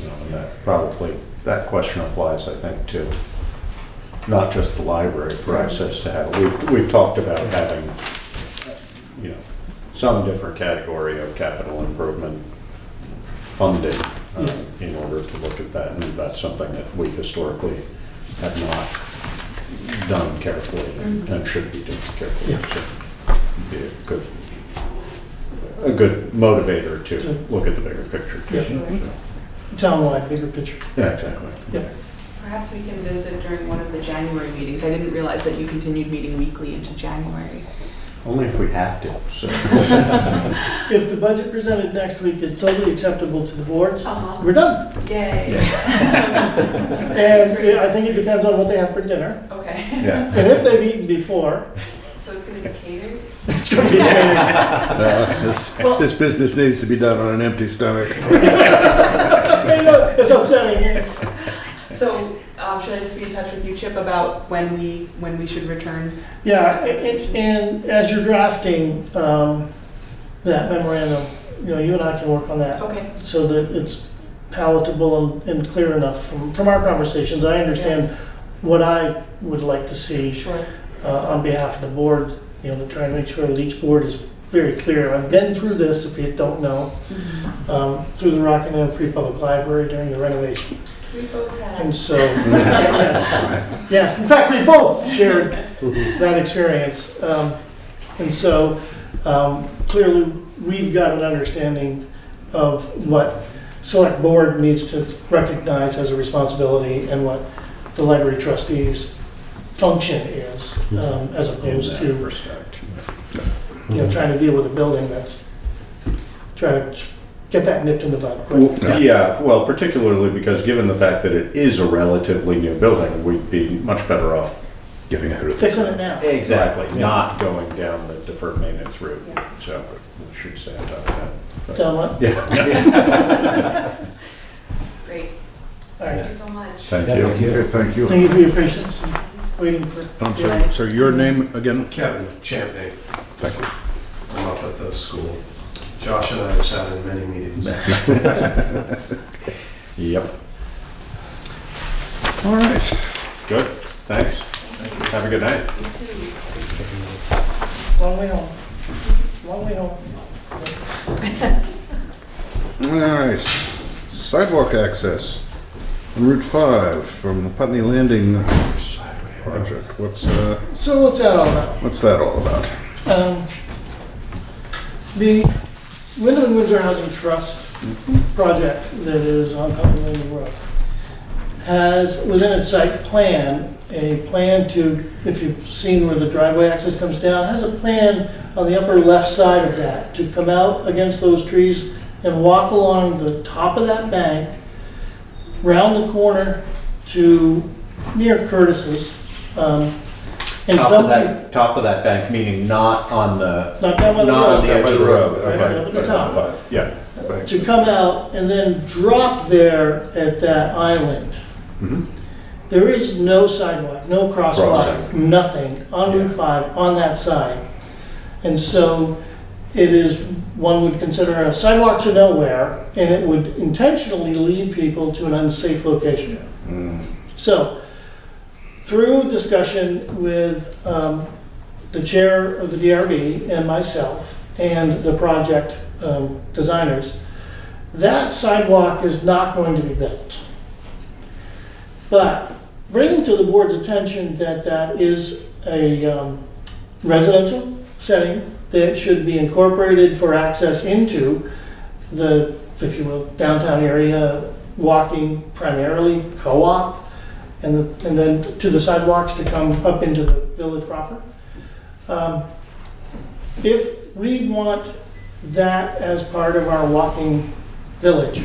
And that question applies, I think, to not just the library for access to have. We've talked about having, some different category of capital improvement funding in order to look at that, and that's something that we historically have not done carefully and should be doing carefully. So it'd be a good motivator to look at the bigger picture too. Townwide, bigger picture. Yeah, exactly. Yeah. Perhaps we can visit during one of the January meetings. I didn't realize that you continued meeting weekly into January. Only if we have to. So. If the budget presented next week is totally acceptable to the boards, we're done. Yay. And I think it depends on what they have for dinner. Okay. Yeah. And if they've eaten before, So it's going to be catered? it's going to be catered. This business needs to be done on an empty stomach. It's upsetting. So should I just be in touch with you, Chip, about when we should return? Yeah, and as you're drafting that memorandum, you and I can work on that. Okay. So that it's palatable and clear enough from our conversations. I understand what I would like to see Sure. on behalf of the board, to try and make sure that each board is very clear. I've been through this, if you don't know, through the Rockingham Free Public Library during the renovation. We both have. And so, yes, in fact, we both shared that experience. And so, clearly, we've got an understanding of what select board needs to recognize as a responsibility and what the library trustees' function is, as opposed to trying to deal with a building that's trying to get that nipped in the bud quick. Well, particularly because given the fact that it is a relatively new building, we'd be much better off Getting ahead of Fixing it now. exactly not going down the deferred maintenance route. So we should stay on top of that. But, Tell them what? yeah. Great. All right. Thank you so much. Thank you. Okay, thank you. Thank you for your patience and waiting for. I'm sorry, so your name again? Kevin Champney. Thank you. I'm off at the school. Josh and I have sat in many meetings. Yep. All right. Good. Thanks. Have a good night. Long way home. Long way home. All right. Sidewalk access, Route 5 from the Putney Landing project. What's So what's that all about? that all about? The Wyndham and Windsor Housing Trust project that is on Putney Landing Road has within its site plan a plan to, if you've seen where the driveway access comes down, has a plan on the upper left side of that to come out against those trees and walk along the top of that bank, round the corner to near Curtis's, and dump Top of that bank, meaning not on the not down by the not on the road, edge of the road. Right Okay. up at the top. Yeah. to come out and then drop there at that island. Mhm. There is no sidewalk, no crosswalk, Crossing. nothing on Route 5 on that side. And so it is, one would consider a sidewalk to nowhere, and it would intentionally lead people to an unsafe location. So, through discussion with the chair of the DRB and myself and the project designers, that sidewalk is not going to be built. But bringing to the board's attention that that is a residential setting that should be incorporated for access into the, if you will, downtown area, walking primarily, co-op, and then to the sidewalks to come up into the village proper. If we want that as part of our walking village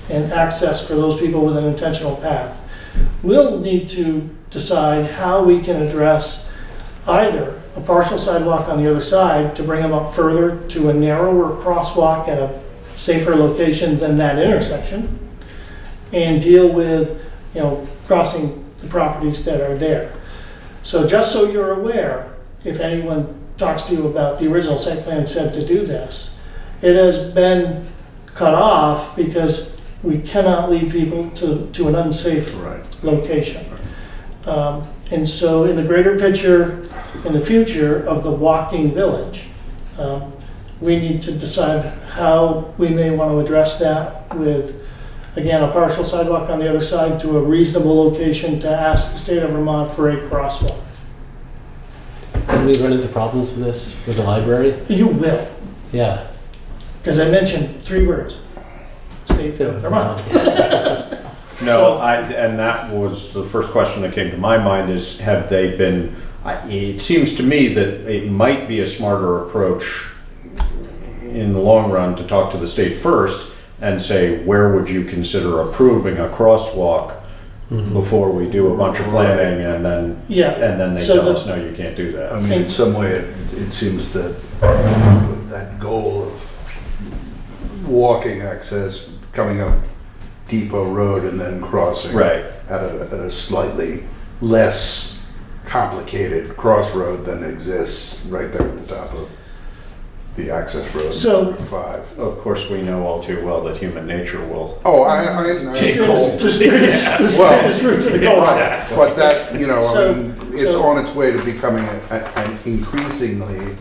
and access for those people with an intentional path, we'll need to decide how we can address either a partial sidewalk on the other side to bring them up further to a narrower crosswalk at a safer location than that intersection, and deal with, crossing the properties that are there. So just so you're aware, if anyone talks to you about the original site plan said to do this, it has been cut off because we cannot lead people to an unsafe location. And so in the greater picture, in the future of the walking village, we need to decide how we may want to address that with, again, a partial sidewalk on the other side to a reasonable location to ask the state of Vermont for a crosswalk. Did we run into problems with this with the library? You will, Yeah. because I mentioned 3 words. State of Vermont. No, and that was the first question that came to my mind is, have they been, it seems to me that it might be a smarter approach in the long run to talk to the state first and say, where would you consider approving a crosswalk before we do a bunch of planning and then they So tell us, no, you can't do that. I mean, in some way, it seems that that goal of walking access, coming up Depot Road and then crossing Right. at a slightly less complicated crossroad than exists right there at the top of the access road. So- 5. Of course, we know all too well that human nature will Oh, I take hold. The straightest route to the goal. Right, but that, So- I mean, it's so- on its way to becoming an increasingly,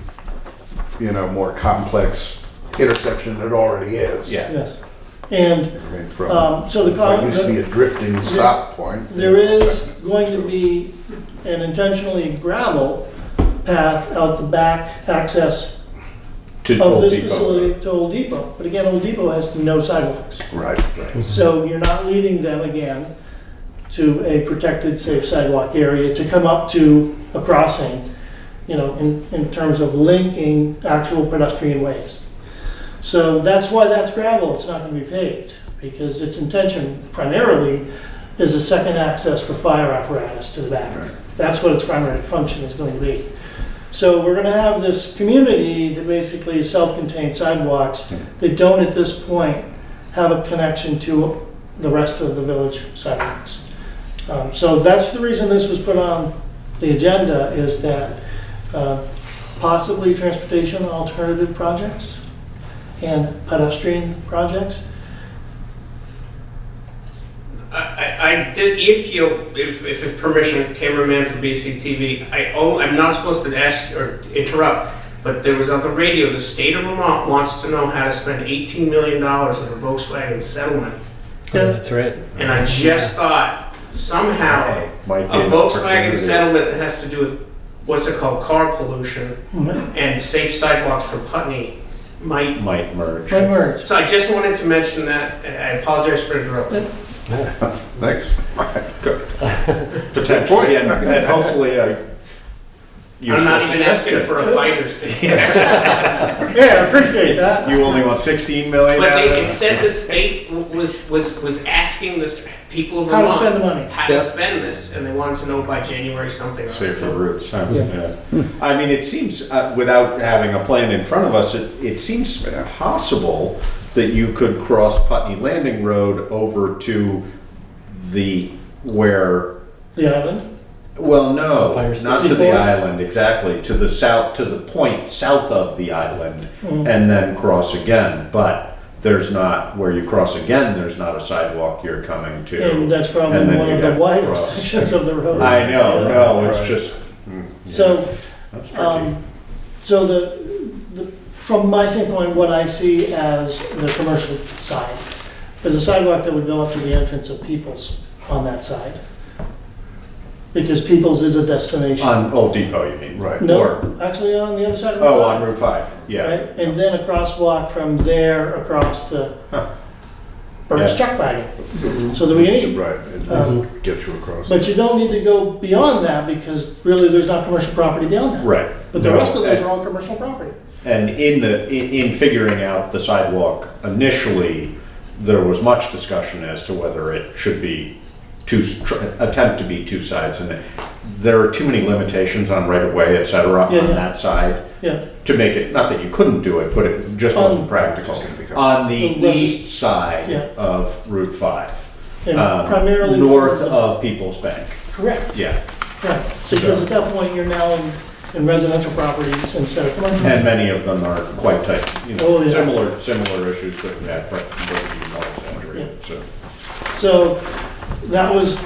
more complex intersection than it already is. Yeah. Yes. And I mean, from, so what used to be a drifting stop point. there is going to be an intentionally gravel path out the back access to of Old this Depot. facility to Old Depot. But again, Old Depot has no sidewalks. Right. So you're not leading them again to a protected, safe sidewalk area to come up to a crossing, in terms of linking actual pedestrian ways. So that's why that's gravel, it's not gonna be paved, because its intention primarily is a second access for fire apparatus to the back. Right. That's what its primary function is going to be. So we're gonna have this community that basically is self-contained sidewalks that don't at this point have a connection to the rest of the village sidewalks. So that's the reason this was put on the agenda, is that possibly transportation alternative projects and pedestrian projects. Ian Keel, if it's permission, cameraman for BCTV, I'm not supposed to ask or interrupt, but there was on the radio, the state of Vermont wants to know how to spend $18 million on a Volkswagen settlement. Yeah, that's right. And I just thought somehow Might be a an Volkswagen opportunity. settlement that has to do with what's it called, car pollution Mhm. and safe sidewalks for Putney might. Might merge. By merge. So I just wanted to mention that. I apologize for interrupting. Thanks. Potentially, and hopefully a I'm useful not even asking suggestion. for a fighter's fee. Yeah, I appreciate that. You only want 16 million But out of it it? said the state was asking the people of How to Vermont spend the money. how to Yep. spend this, and they wanted to know by January something. or Safer other. routes, huh? Yeah. Yeah. I mean, it seems, without having a plan in front of us, it seems possible that you could cross Putney Landing Road over to where, The island. well, no, Fire not to the station. island, exactly, to the south, to the point south of the island, and then cross again. But there's not, where you cross again, there's not a sidewalk you're coming to. And that's probably And then one you'd of the have to widest cross. sections of the road. I know, Yeah. no, it's Right. just, So, that's tricky. so from my standpoint, what I see as the commercial side is a sidewalk that would go up to the entrance of Peoples on that side. because Peoples is a destination. On Old Depot, you mean? Right. No, actually on the other side of the Oh, on Route 5, yeah. Right, and then a crosswalk from there across to Burt's Chuck Wagon. So that we need. Right, it Um, does get you across. But you don't need to go beyond that because really there's not commercial property beyond that. Right. But the No, rest of those are all commercial property. And in figuring out the sidewalk initially, there was much discussion as to whether it should be attempt to be two sides. And there are too many limitations on right-of-way, et cetera, Yeah, on yeah. that side Yeah, to make it, not that you couldn't do it, but it just wasn't practical. It's gonna become- On the The resi- east side Yeah. of Route 5, and primarily. north for the- of People's Bank. Correct, Yeah, right, because at that point you're now in residential properties instead of commercial. and many of them are quite tight, Oh, yeah. similar issues with that, but even more exaggerated, so. So that was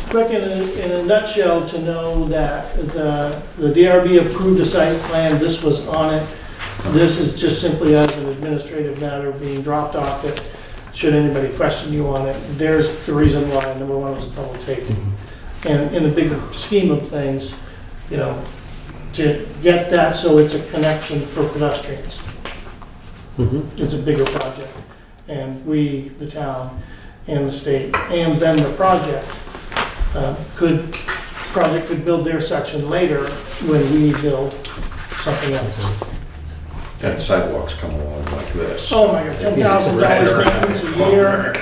quick in a nutshell to know that the DRB approved a site plan, this was on it. This is just simply as an administrative matter being dropped off it, should anybody question you on it. There's the reason why, number one was public safety. And in the bigger scheme of things, you know, to get that so it's a connection for pedestrians. It's a bigger project. And we, the town, and the state, and then the project could build their section later when we build something else. And sidewalks come along like this. Oh my God, $10,000 maintenance a year.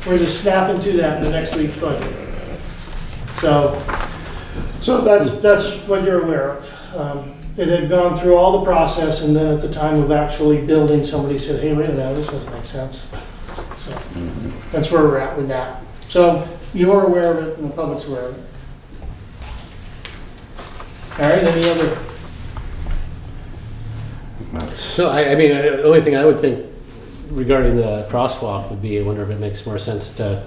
We're just snapping to that in the next week's budget. So that's what you're aware of. It had gone through all the process, and then at the time of actually building, somebody said, hey, wait a minute, this doesn't make sense. So that's where we're at with that. So you're aware of it, and the public's aware of it. All right, any other? So, I mean, the only thing I would think regarding the crosswalk would be, I wonder if it makes more sense to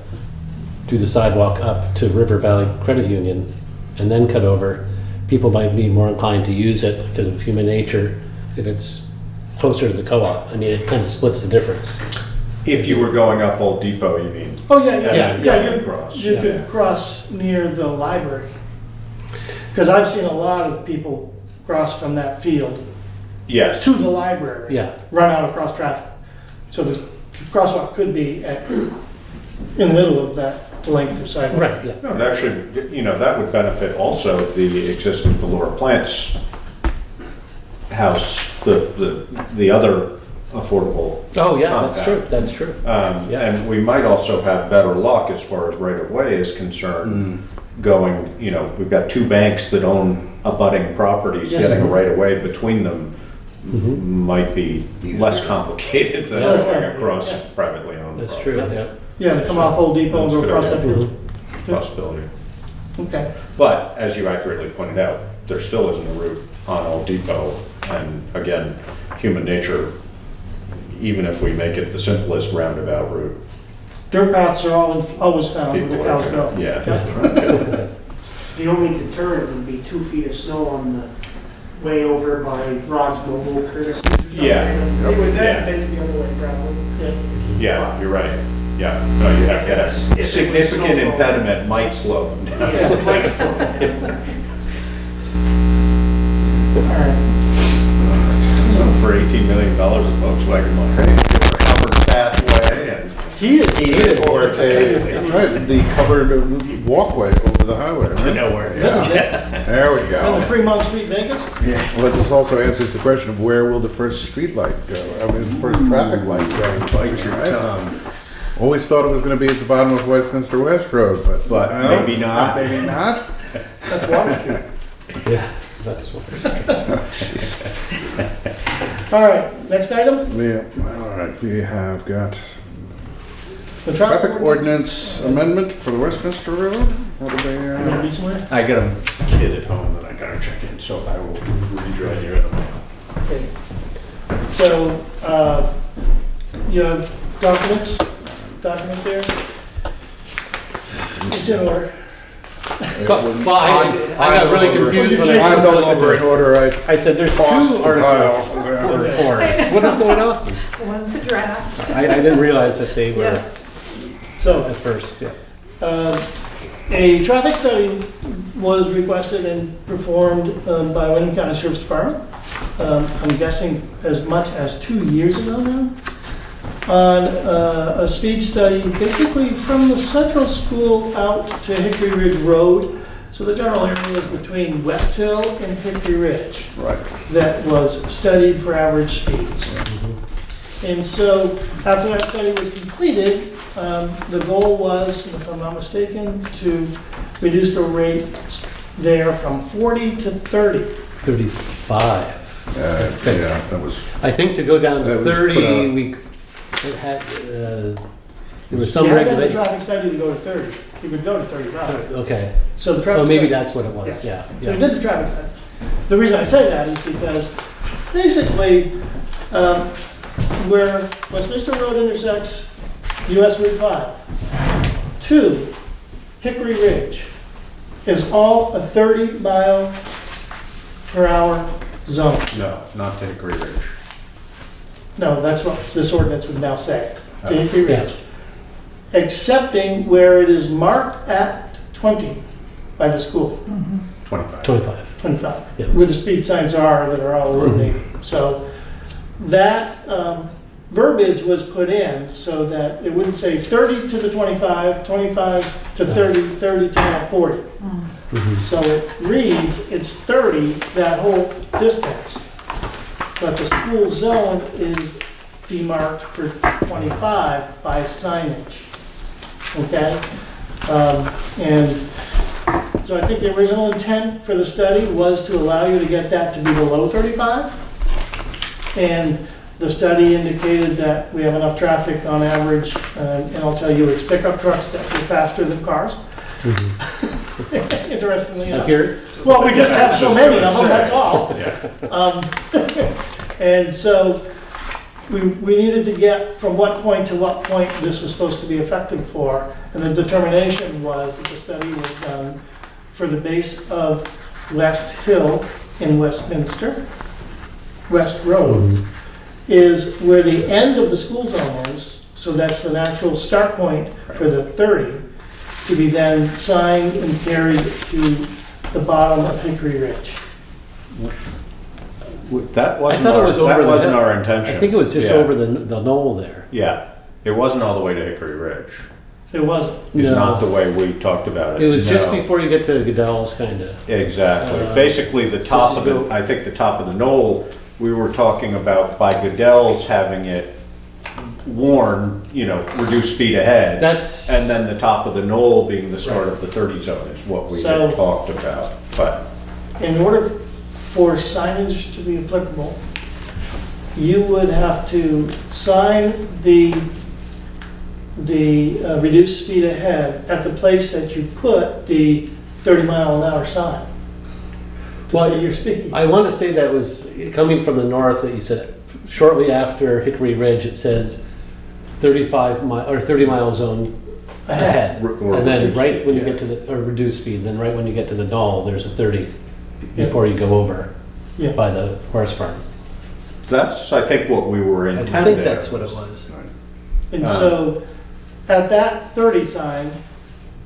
do the sidewalk up to River Valley Credit Union and then cut over. People might be more inclined to use it because of human nature if it's closer to the co-op. I mean, it kind of splits the difference. If you were going up Old Depot, you mean? Oh, yeah, Yeah. you could cross near the library. Because I've seen a lot of people cross from that field Yes. to the library. Yeah. Run out across traffic. So the crosswalk could be in the middle of that length of sidewalk. Right, yeah. No, and actually, that would benefit also the existing Valora Plants house, the other affordable. Oh, yeah, that's compound. true, that's true. Yeah. And we might also have better luck as far as right-of-way is concerned, going, we've got two banks that own abutting properties, Yes. getting a right-of-way between them might be less complicated than Yeah. going across Yeah. privately owned That's property. true, yeah. Yeah, to come off Old Depot and That's go a good across that idea. field. Possibility. Okay. But as you accurately pointed out, there still isn't a route on Old Depot. And again, human nature, even if we make it the simplest roundabout route, Dirt paths are always found where the people are cows go. gonna, yeah. The only deterrent would be 2 feet of snow on the way over by Rod's Mobile Curtis. Yeah. They would Yeah. then take the other way probably. Yeah, you're right. Yeah, no, you have to have If it was significant snowball. impediment might slow them down. Yeah, it might still. All right. So for $18 million of Volkswagen money, covered pathway and heated courts. Right, the covered walkway over the highway, right? To nowhere. There we And the go. Fremont Street Vegas? Well, this also answers the question of where will the first street light go? I mean, the first traffic light go? Bite your right? tongue. Always thought it was gonna be at the bottom of Westminster West Road, but. But well, maybe not. Maybe not. That's Water Street. Yeah, that's what. All right, next item, Yeah, all right, we have got the traffic ordinance amendment for the Westminster Road. What are they, You gonna be somewhere? I got a kid at home that I gotta check in, so I will read right here. Okay. So, you have document there? It's in order. Well, I got really confused when I I'm first no looked at longer in this. order, I said, there's Tossed two the articles pile. for us. What is going on? One's a draft. I didn't realize that they were Yeah. So, at first, yeah. A traffic study was requested and performed by Wyndham County Sheriff's Department, I'm guessing as much as 2 years ago now, on a speed study basically from the central school out to Hickory Ridge Road. So the general area is between West Hill and Hickory Ridge. Right. That was studied for average speeds. And so after that study was completed, the goal was, if I'm not mistaken, to reduce the rate there from 40 to 30. 35. Yeah, that was, I think to go down That to was 30, put out- it had, there was some You had to have the regulation. traffic study to go to 30. You could go to 35. Okay, So the traffic oh, study. maybe that's what it was, Yes. yeah. So we yeah. did the traffic study. The reason I say that is because basically, where Westminster Road intersects US Route 5 to Hickory Ridge is all a 30-mile per hour zone. No, not to Hickory Ridge. No, that's what this ordinance would now say, to Hickory Yeah. Ridge. Excepting where it is marked at 20 by the school. 25. 25. 25, Yeah. where the speed signs are that are all illuminated. So that verbiage was put in so that it wouldn't say 30 to the 25, 25 to 30, 30 to now 40. So it reads, it's 30 that whole distance. But the school zone is demarked for 25 by signage. Okay? And so I think the original intent for the study was to allow you to get that to be below 35. And the study indicated that we have enough traffic on average, and I'll tell you, it's pickup trucks that go faster than cars. Interestingly enough. Here, Well, we just have so many of them, that's all. Yeah. And so we needed to get from what point to what point this was supposed to be effective for. And the determination was that the study was done for the base of West Hill in Westminster, West Road, is where the end of the school zone is. So that's the natural start point for the 30, to be then signed and carried to the bottom of Hickory Ridge. That wasn't thought it was over that the wasn't hill. our intention. I think it was just Yeah. over the knoll there. Yeah, it wasn't all the way to Hickory Ridge. It wasn't. It's No. not the way we talked about it. It was just No. before you get to Goodell's, kind of. Exactly. Uh, Basically, the top of this the, is I think the top of the knoll, we were talking about by Goodell's having it warn, reduce speed ahead. That's. And then the top of the knoll being the start of the 30 zone is what we So- had talked about. But In order for signage to be applicable, you would have to sign the reduced speed ahead at the place that you put the 30-mile-an-hour sign to Well, say your speed. I want to say that was coming from the north, that you said shortly after Hickory Ridge, it says 30-mile zone ahead. Or And then reduced right speed, when you yeah. get to the, or reduced speed, then right when you get to the knoll, there's a 30 before you go over Yeah. by the horse farm. that's, I think, what we were I intending. think that's what it was. And so at that 30 sign,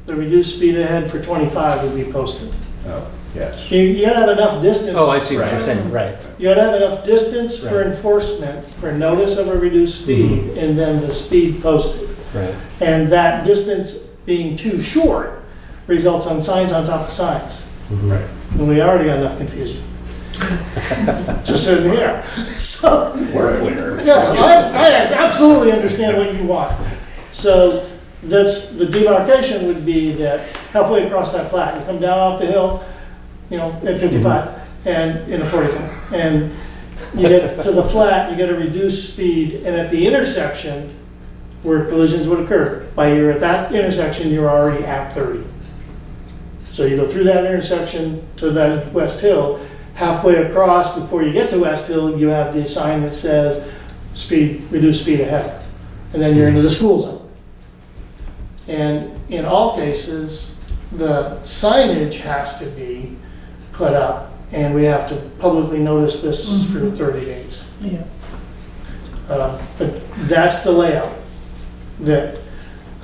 the reduced speed ahead for 25 would be posted. Oh, yes. You gotta have enough distance. Oh, I see what you're Right. saying, right. You gotta have enough distance for Right. enforcement, for notice of a reduced speed, and then the speed posted. Right. And that distance being too short results on signs on top of signs. Right. And we already got enough confusion. Just sitting here. So, We're clear. yeah, I absolutely understand what you want. So the demarcation would be that halfway across that flat, you come down off the hill, at 55 and in a 40 zone, and you get to the flat, you get a reduced speed, and at the intersection where collisions would occur, by you're at that intersection, you're already at 30. So you go through that intersection to that West Hill, halfway across before you get to West Hill, you have the sign that says reduce speed ahead. And then you're into the school zone. And in all cases, the signage has to be put up, and we have to publicly notice this for 30 days. Yeah. But that's the layout that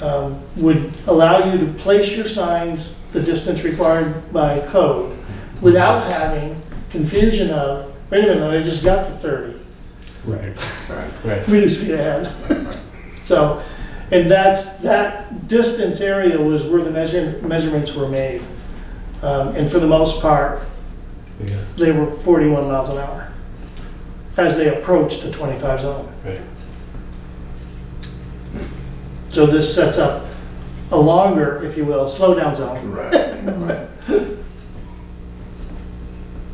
would allow you to place your signs the distance required by code without having confusion of, wait a minute, I just got to 30. Right. Reduce speed ahead. So, and that distance area was where the measurements were made. And for the most part, Yeah. they were 41 miles an hour as they approached the 25 zone. Right. So this sets up a longer, if you will, slowdown zone. Right.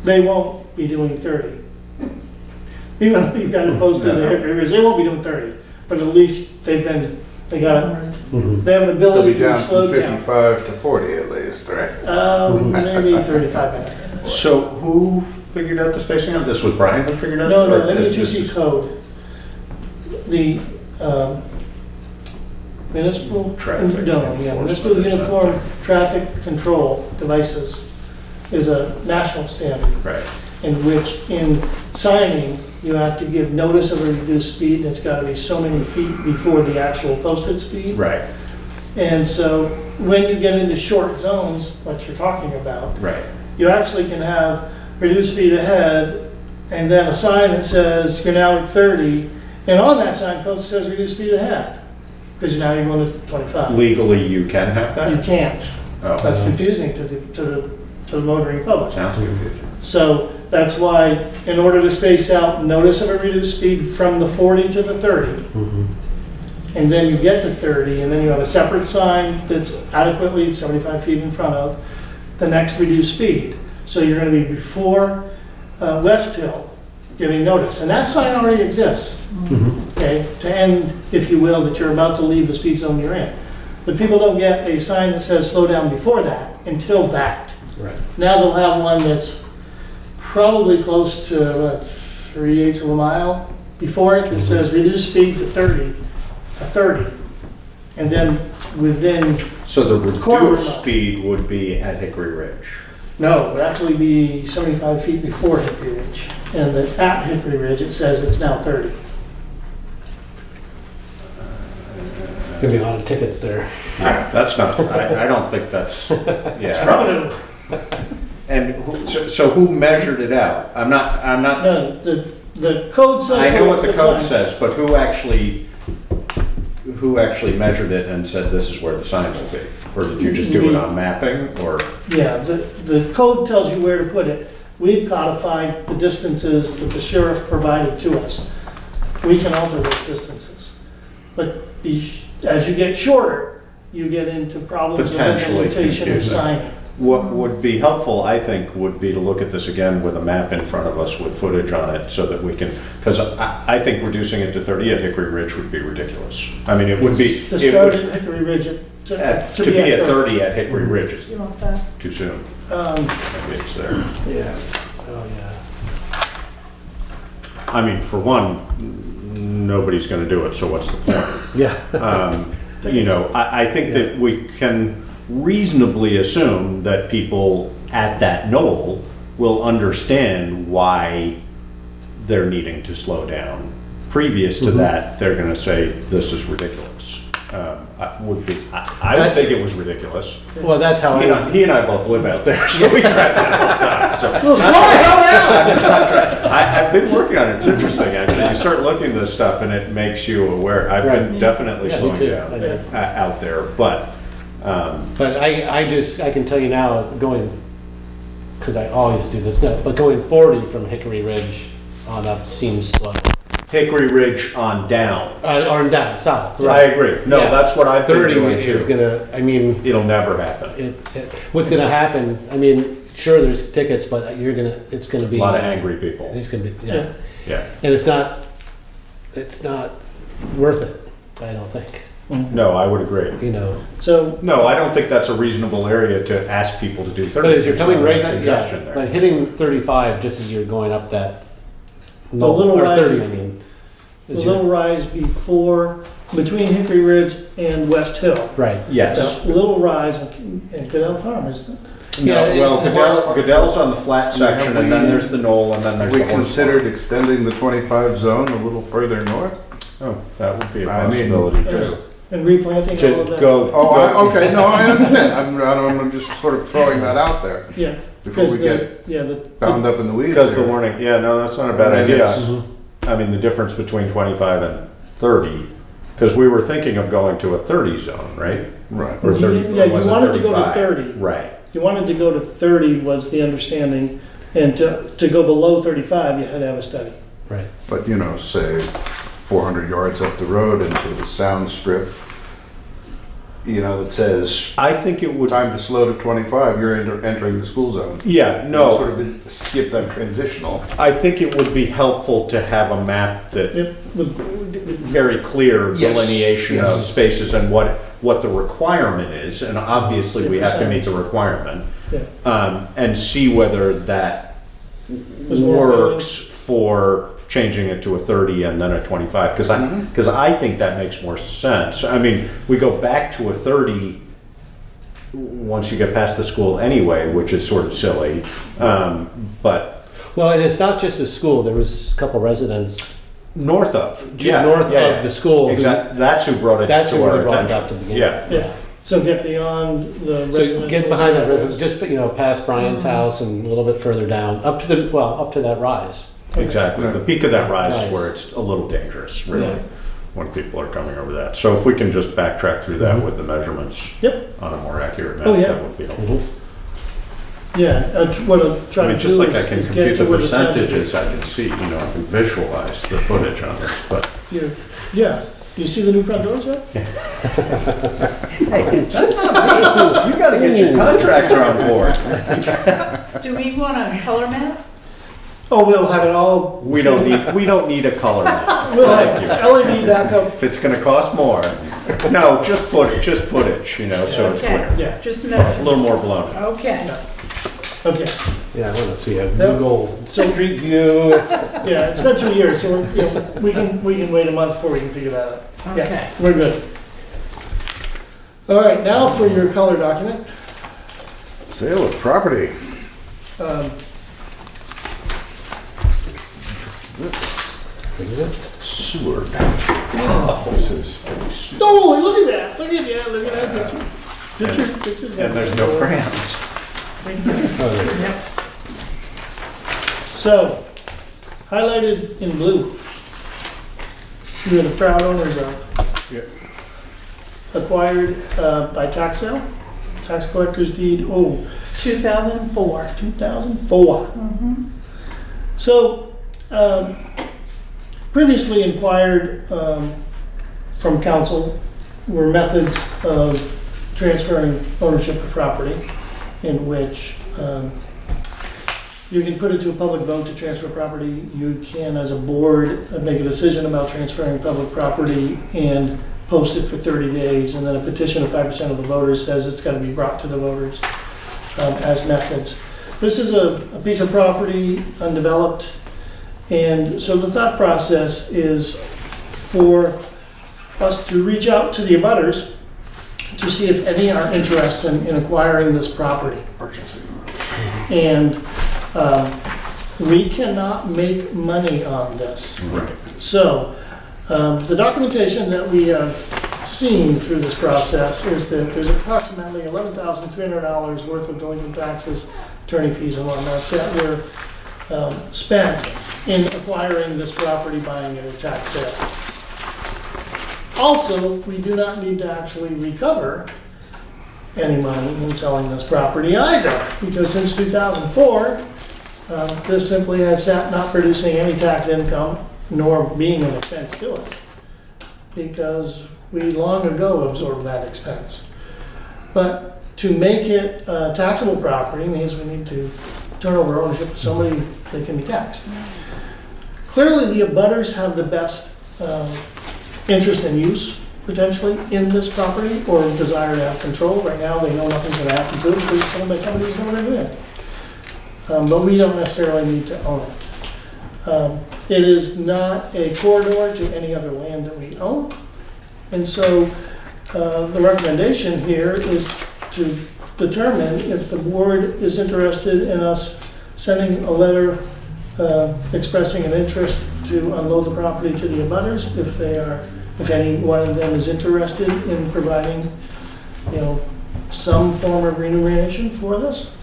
They won't be doing 30. Even though you've got it posted in the Hickory Ridge, they won't be doing 30. But at least they have an They'll ability be to down slow from down. 55 to 40 at least, right? Maybe 35 minutes. So who figured out the spacing on this? Was Brian who figured out? No, or MUTC this is- code. The municipal. Traffic No, yeah, enforcement municipal or uniform traffic control devices is a national standard Right. in which in signing, you have to give notice of a reduced speed, and it's gotta be so many feet before the actual posted speed. Right, And so when you get into short zones, what you're talking about, right. you actually can have reduced speed ahead and then a sign that says you're now at 30, and on that sign post says reduced speed ahead, because now you're going to 25. Legally, you can have You that? can't. Oh, That's confusing to the motoring public. sounds confusing. So that's why, in order to space out notice of a reduced speed from the 40 to the 30, and then you get to 30, and then you have a separate sign that's adequately 75 feet in front of the next reduced speed. So you're going to be before West Hill giving notice, and that sign already exists, okay, to end, if you will, that you're about to leave the speed zone you're in. But people don't get a sign that says slow down before that until that. Right. Now they'll have one that's probably close to 3/8 of a mile before it that says reduce speed to 30, and then within, So the Quarter reduced mile. speed would be at Hickory Ridge? no, it would actually be 75 feet before Hickory Ridge. And at Hickory Ridge, it says it's now 30. Gonna be a lot of tickets there. That's not, I don't think that's, yeah. Revenue. And so who measured it out? I'm not, No, the code says. I know what the code sign- says, but who actually measured it and said this is where the sign will be? Or did you just do it on mapping, or? Yeah, the code tells you where to put it. We've codified the distances that the sheriff provided to us. We can alter those distances. But as you get shorter, you get into problems of Potentially implementation of confusing. signing. What would be helpful, I think, would be to look at this again with a map in front of us with footage on it so that we can, because I think reducing it to 30 at Hickory Ridge would be ridiculous. I mean, it would be, To it start would, at Hickory Ridge, to be at 30 at Hickory Ridge is You want that? too soon. Um, Maybe it's there. Yeah. Oh, yeah. I mean, for one, nobody's going to do it, so what's the point? Yeah. You know, I think that we can reasonably assume that people at that knoll will understand why they're needing to slow down. Previous to that, they're going to say, this is ridiculous. I would That's- think it was ridiculous. Well, that's how He and I both live out there, so we try that all the time. So Well, slow the hell down! I've been working on it. It's interesting, actually. You start looking at this stuff and it makes you aware. I've been Right. definitely Yeah, me slowing too. down I know. out there, but But I can tell you now, going, because I always do this, no, but going 40 from Hickory Ridge on up seems slow. Hickory Ridge on down. Or down, south, I right? agree. No, Yeah. that's what I've been 30 doing is too. gonna, I mean, It'll never happen. what's gonna happen, I mean, sure, there's tickets, but it's gonna be. A lot of angry people. It's gonna be, Yeah. yeah. Yeah. And it's not worth it, I don't think, No, I would agree. you know. So, No, I don't think that's a reasonable area to ask people to do 30. But as you're There's coming not right, enough congestion yeah, there. but hitting 35 just as you're going up that. little or rise 30, I before- mean. the as you- little rise between Hickory Ridge and West Hill. Right. Yes. The little rise in Goodell Farm, isn't it? No, Yeah, well, it's- Goodell's on the flat section, and then there's the knoll, and then there's We the horse considered extending the 25 zone a little further north? farm. Oh, that would be a I mean, possibility too. and replanting all of To that. go. Okay, no, I understand. I'm just sort of throwing that out there Yeah. before we Because get yeah, bound up in the weeds. Because the here. warning, yeah, no, that's not a bad And idea. it's- I mean, the difference between 25 and 30, because we were thinking of going to a 30 zone, right? Right. Or 30, Yeah, you was it wanted to go to 35? 30. Right. You wanted to go to 30 was the understanding, and to go below 35, you had to have a study. Right. But, you know, say 400 yards up the road into the sound strip, you know, that says, I think it would, time to slow to 25, you're entering the school zone. yeah, You no, Sort of skip that transitional. I think it would be helpful to have a map that Yep. very clear Yes, delineation of yes. spaces and what the requirement is, and obviously we have to meet the requirement. Yeah. And see whether that Was more works for changing it to a 30 and then a 25, because I think that makes more sense. I mean, we go back to a 30 once you get past the school anyway, which is sort of silly, but Well, and it's not just the school. There was a couple residents north of, yeah, north yeah, of the school. Exactly, that's who brought it That's to who our we brought it attention. up to begin Yeah. with. Yeah. So get beyond the residential. So get behind that residence, just, past Brian's house and a little bit further down, up to that rise. Exactly. The peak of that rise is Nice. where it's a little dangerous, really, Yeah. when people are coming over that. So if we can just backtrack through that with the measurements Yep. on a more accurate map, Oh, yeah. that would be helpful. Yeah, what I'm I trying mean, to just do like I is can is get compute to the where the sound. percentages, I can see, I can visualize the footage on this, but. Yeah, you see the new front doors yet? Hey, that's not me. You gotta get your contractor on board. Do we want a color map? Oh, we'll have it all. We don't need a color map. We'll Thank you. have LED backup. If it's gonna cost more, no, just footage, so it's Okay, clear. Yeah, just A measure. little more blown. Okay. okay. Yeah, I want to see a Google So- Street View. Yeah, it's been 2 years, so we can wait a month before we can figure that out. Okay. Yeah, we're good. All right, now for your color document. Sale of property. Um, Seward. This is, No, look at that, look at that picture. Picture's And there's no crayons. So, highlighted in blue, you're the proud owners of. Yep. Acquired by tax sale, tax collector's deed, 2004. 2004. So, previously inquired from council were methods of transferring ownership of property in which you can put it to a public vote to transfer property. You can, as a board, make a decision about transferring public property and post it for 30 days, and then a petition of 5% of the voters says it's got to be brought to the voters as methods. This is a piece of property, undeveloped, and so the thought process is for us to reach out to the abutters to see if any are interested in acquiring this property. purchasing. And we cannot make money on this. Right. So, the documentation that we have seen through this process is that there's approximately $11,300 worth of delinquent taxes, attorney fees and whatnot that were spent in acquiring this property, buying it at tax sale. Also, we do not need to actually recover any money in selling this property either, because since 2004, this simply has sat not producing any tax income, nor being an expense to us, because we long ago absorbed that expense. But to make it taxable property means we need to turn over ownership to somebody that can be taxed. Clearly, the abutters have the best interest and use, potentially, in this property, or desire to have control. Right now, they know nothing's gonna happen to it, because it's owned by somebody who's never doing it. But we don't necessarily need to own it. It is not a corridor to any other land that we own. And so, the recommendation here is to determine if the board is interested in us sending a letter expressing an interest to unload the property to the abutters. If they are if any one of them is interested in providing, some form of remuneration for this.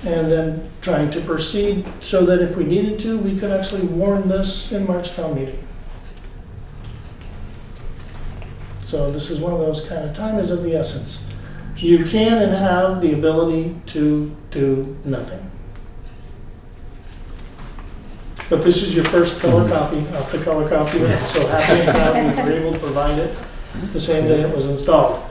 And then trying to proceed so that if we needed to, we could actually warn this in March town meeting. So this is one of those kind of time is of the essence. You can and have the ability to do nothing. But this is your first color copy of the color copier, so happy and proud we were able to provide it the same day it was installed.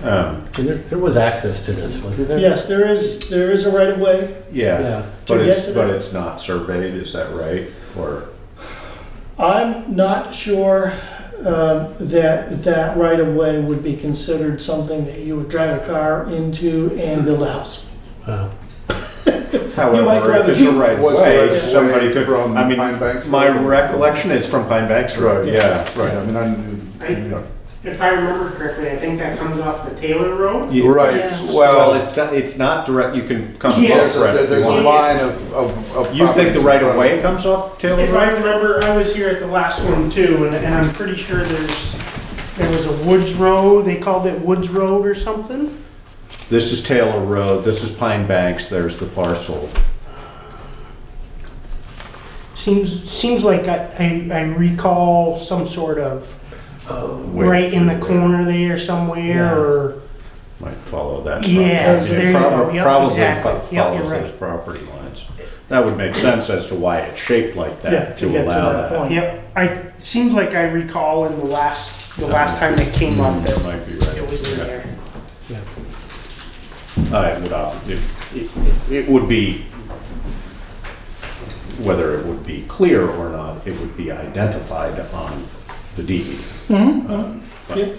And there was access to this, wasn't there? Yes, there is a right of way. Yeah. But To get to that. it's not surveyed, is that right? Or, I'm not sure that right of way would be considered something that you would drive a car into and build a house. Wow. however, if it's a right of Was way, the right of somebody way could, from I mean, Pine Banks my Road? recollection is from Pine Banks Road, yeah. Right, I mean, If I remember correctly, I think that comes off the Taylor Road. Yeah. right, Well, well, it's not direct, you can come Yeah. close, right? if there's you a want. line of. You think the properties right in of front way comes off Taylor If I Road? remember, I was here at the last one too, and I'm pretty sure there was a Woods Road, they called it Woods Road or something. This is Taylor Road, this is Pine Banks, there's the parcel. Seems like I recall some sort of right in the corner there somewhere, Yeah. or, Might follow that. Yeah, property. there you go. Yep, Probably exactly. Yep, follows you're those right. property lines. That would make sense as to why it's shaped like Yeah, that, to to get to allow that that. point. yep, seems like I recall in the last time it came up that Might be right. it was in there. It would be, whether it would be clear or not, it would be identified on the deed. But- Yep.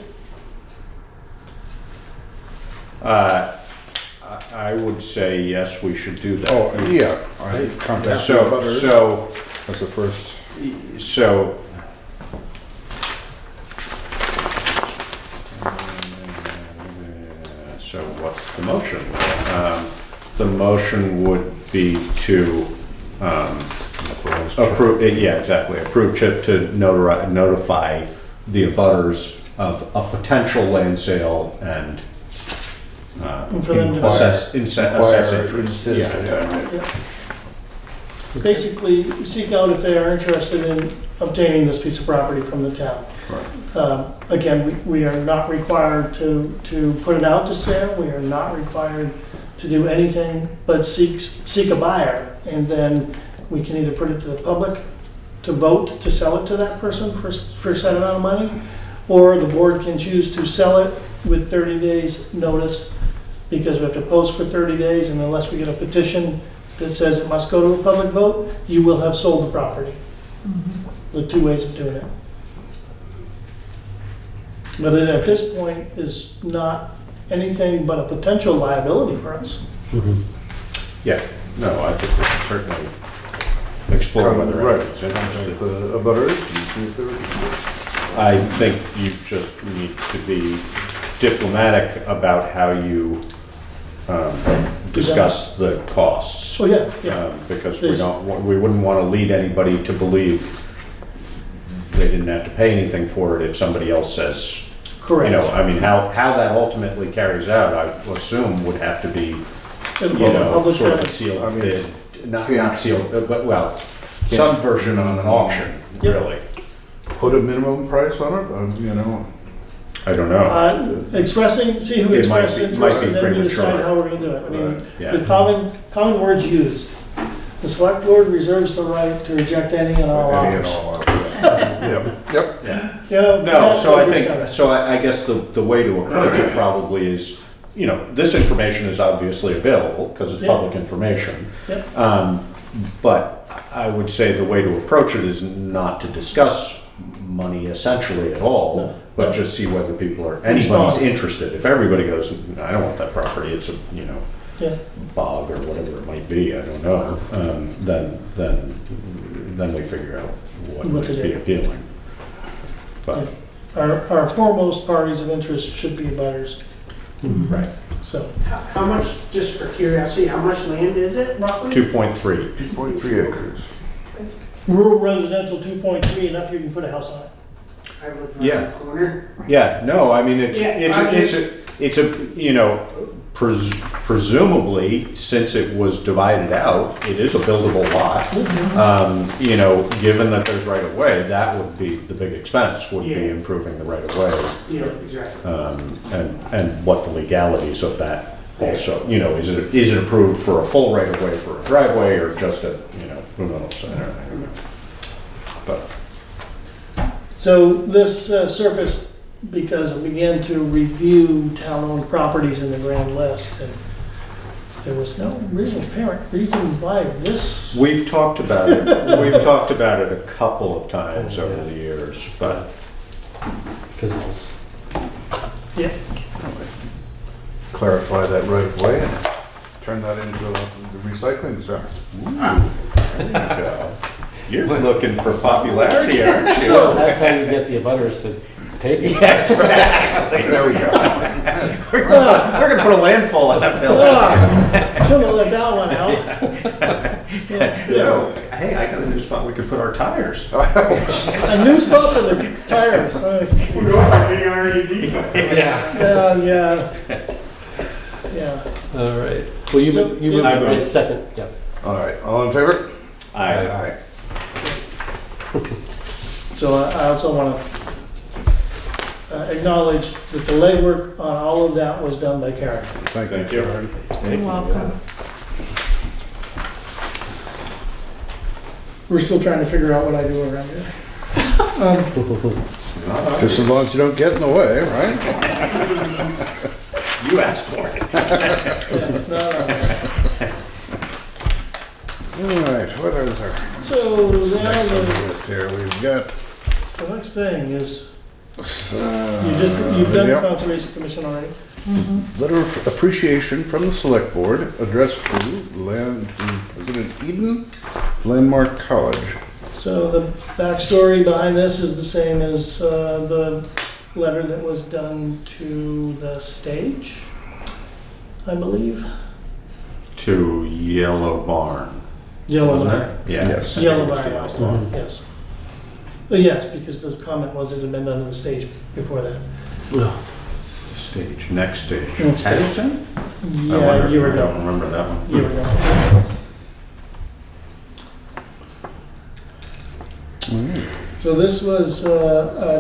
I would say, yes, we should do that. Oh, yeah, I contact the So, butters. so, That's the first. so. So what's the motion? The motion would be to approve, yeah, exactly, approve Chip to notify the abutters of a potential land sale and for them to- assess interest. Insist. Yeah. Basically, seek out if they are interested in obtaining this piece of property from the town. Again, we are not required to put it out to sale, we are not required to do anything but seek a buyer, and then we can either put it to the public to vote to sell it to that person for a set amount of money, or the board can choose to sell it with 30 days notice, because we have to post for 30 days, and unless we get a petition that says it must go to a public vote, you will have sold the property. The two ways of doing it. But it, at this point, is not anything but a potential liability for us. Yeah, no, I think we can certainly explore whether Right, anyone's interested. contact the butters and see if they're interested. I think you just need to be diplomatic about how you discuss the costs. Oh, yeah, yeah. Because we wouldn't want to lead anybody to believe they didn't have to pay anything for it if somebody else says. Correct. I mean, how that ultimately carries out, I assume would have to be, Public sort of a service. sealed I mean, bid, yeah. not sealed, but, well, some version on an auction, Yep. really. Put a minimum price on it, I don't know. See who It might expressed be- interest, might be and then we decide premature. how we're gonna do it. I mean, Yeah. the common words used. The select board reserves the right to reject any and all Any and offers. all offers. Yep. No, that's so what I we think, said. so I guess the way to approach it probably is, this information is obviously available because it's Yeah. public information. Yep. But I would say the way to approach it is not to discuss money essentially at all, No. but No. just see whether anybody's Respond. interested. If everybody goes, I don't want that property, it's a, Yeah. bog or whatever it might be, I don't know, then we figure out what What to would be do. appealing. But, Our foremost parties of interest should be abutters, right, so. How much, just for curiosity, how much land is it roughly? 2.3. 2.3 acres. Rural residential 2.3, enough you can put a house on it. I live Yeah. around the corner. Yeah, no, I mean, Yeah, it's a, you know, presumably, since it was divided out, it is a buildable lot. You know, given that there's right of way, that would be, the big expense would be Yeah. improving the right of way. Yeah, exactly. And what the legalities of that also, you know, is it approved for a full right of way for a driveway or just a, you know, who knows? I don't know. But, So this surfaced because I began to review town-owned properties in the grand list, and there was no real apparent reason why this. we've talked about it, we've talked about it a couple of times over the years, but Fizzles. Yeah, Clarify that right of way and turn that into the recycling center. you're looking for popularity, aren't you? So that's how you get the abutters to take it. Yeah, exactly. There we go. We're gonna put a landfall on that hill. shouldn't have let that one out. You know, hey, I got a new spot we could put our tires. A new spot for the tires. We're going to already Yeah. Yeah. All right. Well, you So- move, you move, I move. right, second, yeah. All right, all in favor? Aye. So I also want to acknowledge that the legwork on all of that was done by Karen. Thank you. Thank you. Karen. You're welcome. We're still trying to figure out what I do around here. Just as long as you don't get in the way, right? You asked for it. Yeah, it's not on there. All right, what is our So next now on the the list here? We've got, next thing is, you've you've done Conservation Commission already. letter of appreciation from the Select Board addressed to President Eden, Landmark College. So the backstory behind this is the same as the letter that was done to the stage, I believe. To Yellow Barn. Yellow wasn't Barn. it? Yeah. Yes. Yellow I think it was Barn to last Yellow time, yes. But yes, because the comment was it had been done to the stage before that. Barn. Stage, next stage. Next stage. Paddington? I Yeah, wonder- a year I don't ago. remember that one. Year ago. So this was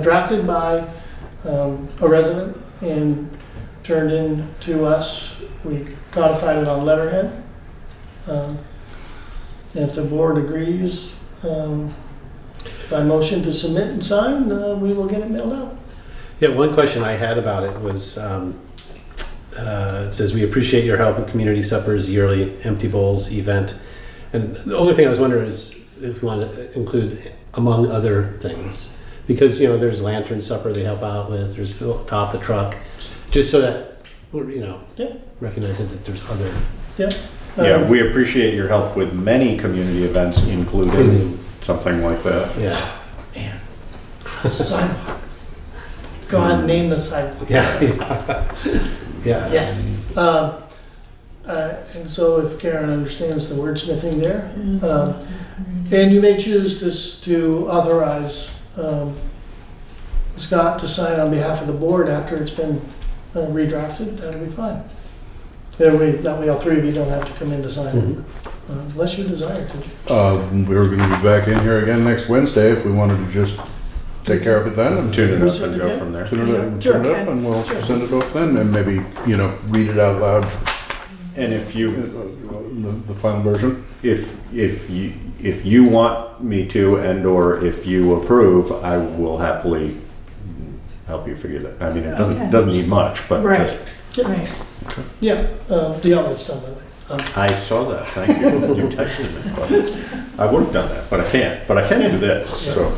drafted by a resident and turned in to us. We codified it on letterhead. And if the board agrees, by motion to submit and sign, we will get it mailed out. Yeah, one question I had about it was, it says, "We appreciate your help with Community Supper's yearly Empty Bowls event." And the only thing I was wondering is if you want to include among other things, because, you know, there's lantern supper they help out with, there's top the truck, just so that we're, you know, Yeah. recognizing that there's other. Yeah, we appreciate your help with many community events, including something like that. Yeah. Sidewalk. God, name the sidewalk. Yeah. Yeah. Yes. And so if Karen understands the wordsmithing there, and you may choose to authorize Scott to sign on behalf of the board after it's been redrafted, that'll be fine. That way all three of you don't have to come in to sign, unless you desire to. We were gonna be back in here again next Wednesday if we wanted to just take care of it then. And Tune it up and go from there. Tune it up, Sure. tune it up, and we'll send it off then, and maybe, you know, read it out loud, And if you, the final version. if you want me to, and/or if you approve, I will happily help you figure that. I mean, it Okay. doesn't need much, but Right. just, Right. Yeah, the audit's done, by the way. I saw that, thank you. You texted me, but I would have done that, but I can't. But I can do this, so.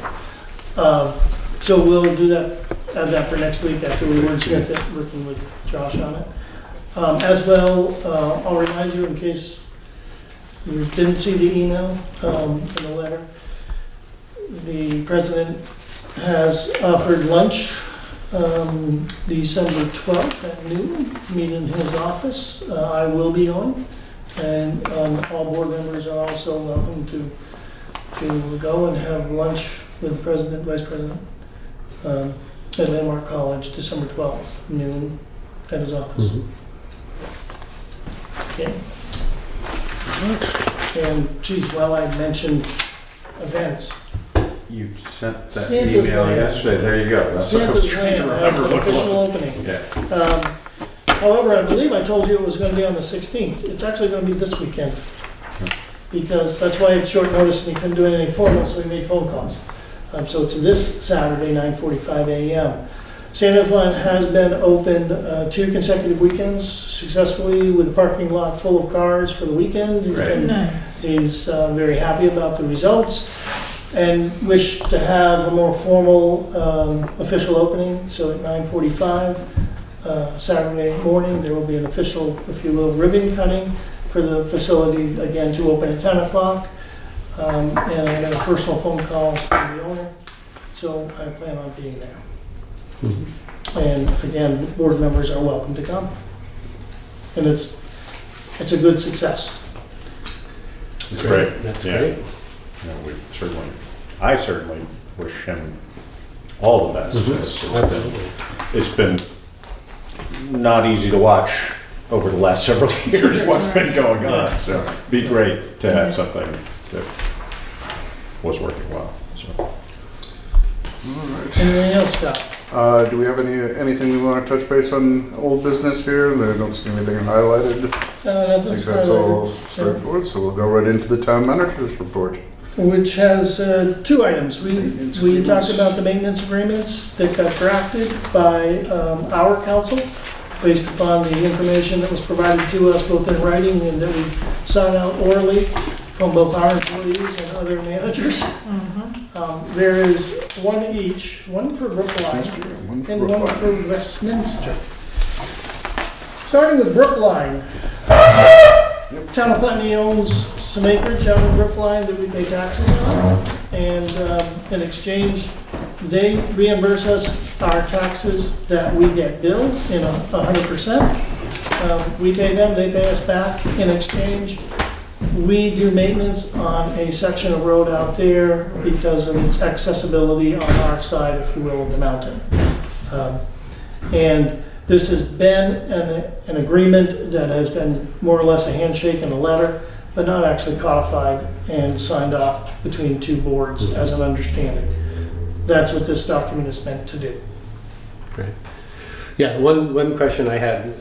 So we'll do that, add that for next week after we wordsmith it, working with Josh on it. As well, I'll remind you in case you didn't see the email in the letter, the president has offered lunch December 12th at noon, meet in his office. I will be going, and all board members are also welcome to go and have lunch with the president, vice president, at Landmark College, December 12th, noon, at his office. Okay. And geez, while I mentioned events, You sent that Santa's email Land. yesterday, there you go. That's what I was Santa's trying to Land has remember an what it official was. opening. Yeah. However, I believe I told you it was going to be on the 16th. It's actually going to be this weekend. Because that's why it's short notice and he couldn't do anything formal, so we made phone calls. So it's this Saturday, 9:45 a.m. Santa's Land has been opened 2 consecutive weekends successfully with the parking lot full of cars for the weekends. Nice. He's very happy about the results and wished to have a more formal official opening. So at 9:45 Saturday morning, there will be an official, if you will, ribbon cutting for the facility, again, to open at 10 o'clock. And I got a personal phone call from the owner, so I plan on being there. And again, board members are welcome to come. And it's a good success. It's great. That's Yeah. great. I certainly wish him all the best. It's been not easy to watch over the last several years what's been going on, so it'd be great to have something that was working well, so. Anything else, Scott? Do we have anything we want to touch base on old business here? I don't see anything highlighted. I think Nothing's that's all highlighted. straightforward, so we'll go right into the town manager's report. Which has 2 items. We talked about the maintenance agreements that got drafted by our council based upon the information that was provided to us both in writing and that we sought out orally from both our employees and other managers. There is one each, one for Brookline and one for Westminster. Starting with Brookline. Town of Putney owns some acreage out in Brookline that we pay taxes on. And in exchange, they reimburse us our taxes that we get billed in 100%. We pay them, they pay us back. In exchange, we do maintenance on a section of road out there because of its accessibility on our side, if you will, of the mountain. And this has been an agreement that has been more or less a handshake and a letter, but not actually codified and signed off between 2 boards as an understanding. That's what this document is meant to do. Great. Yeah, one question I had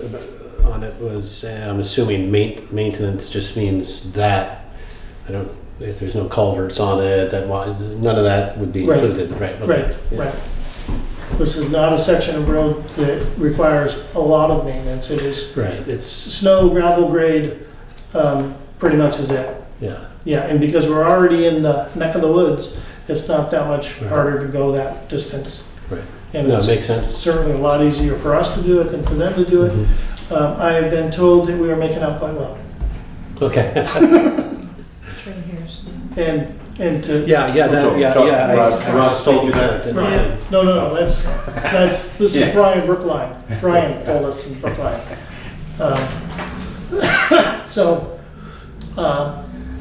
on it was, I'm assuming maintenance just means that, if there's no culverts on it, that none of that would be Right. included, right? Okay. Yeah. Right. This is not a section of road that requires a lot of maintenance. It is Right, it's, snow, gravel grade, pretty much is it. yeah, Yeah, and because we're already in the neck of the woods, it's not that much Right. harder to go that distance. right. And No, it it's makes sense. certainly a lot easier for us to do it than for them to do it. I have been told that we are making out quite well. Okay. Train here's. And to, Yeah, Ross told you that? didn't I? Right. No, this is Yeah. Brian Brookline. Brian told us in Brookline.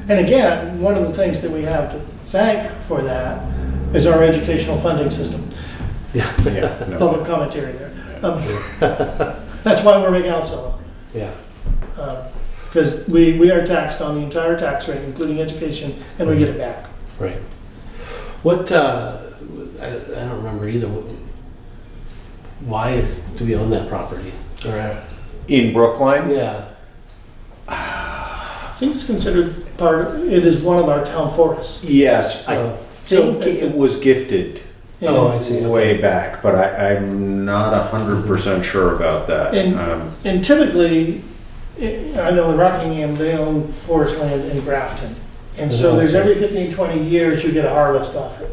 And again, one of the things that we have to thank for that is our educational funding system. Yeah, Yeah, no. Public commentary there. That's why we're making out so yeah. well. Because we are taxed on the entire tax rate, including education, and we get it back. Right. What, I don't remember either. Why do we own that property? Or, In Brookline? yeah, I think it's considered it is one of our town forests. Yes, I So- think it was gifted Oh, I see. way Okay. back, but I'm not 100% sure about that. And typically, I know in Rockingham, they own forest land in Grafton. And so Oh, there's okay. every 15, 20 years, you get a harvest off it.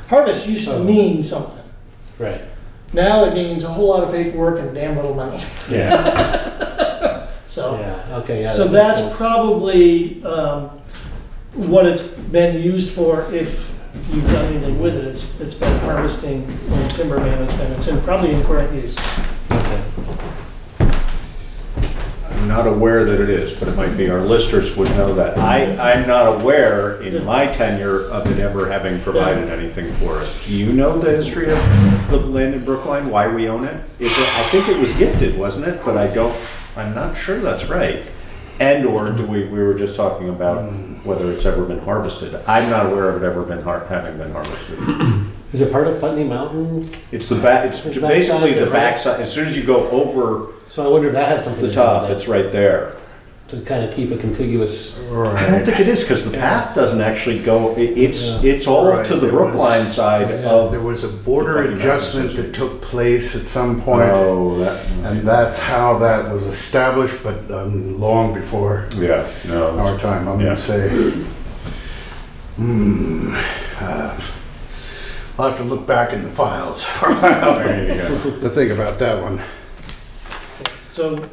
Harvest used to Oh. mean something. right. Now it means a whole lot of paperwork and damn little money. Yeah, So, Yeah, okay, yeah. so that makes that's sense. probably what it's been used for if you've done anything with it. It's been harvesting and timber management. It's probably in correct use. Okay. I'm not aware that it is, but it might be our listeners would know that. I'm not aware in my tenure of it ever having provided anything for us. Do you know the history of the land in Brookline, why we own it? I think it was gifted, wasn't it? But I'm not sure that's right. And or do we were just talking about whether it's ever been harvested. I'm not aware of it ever having been harvested. Is it part of Putney Mountain? It's the back, it's It's basically backside the there, right? backside, as soon as you go over So I wonder if that had something the to do with top, it, it's right there. to kind of keep a contiguous. I don't think it is, because the path doesn't actually go, it's all Right, to the there Brookline was- side Yeah. of. There was a border Putney Mountain adjustment Association. that took place at some point, Oh, that, and that's how that was established, but long before yeah, no. our time. I'm Yeah. gonna say, I'll have to look back in the files for a while There you go. to think about that one. So,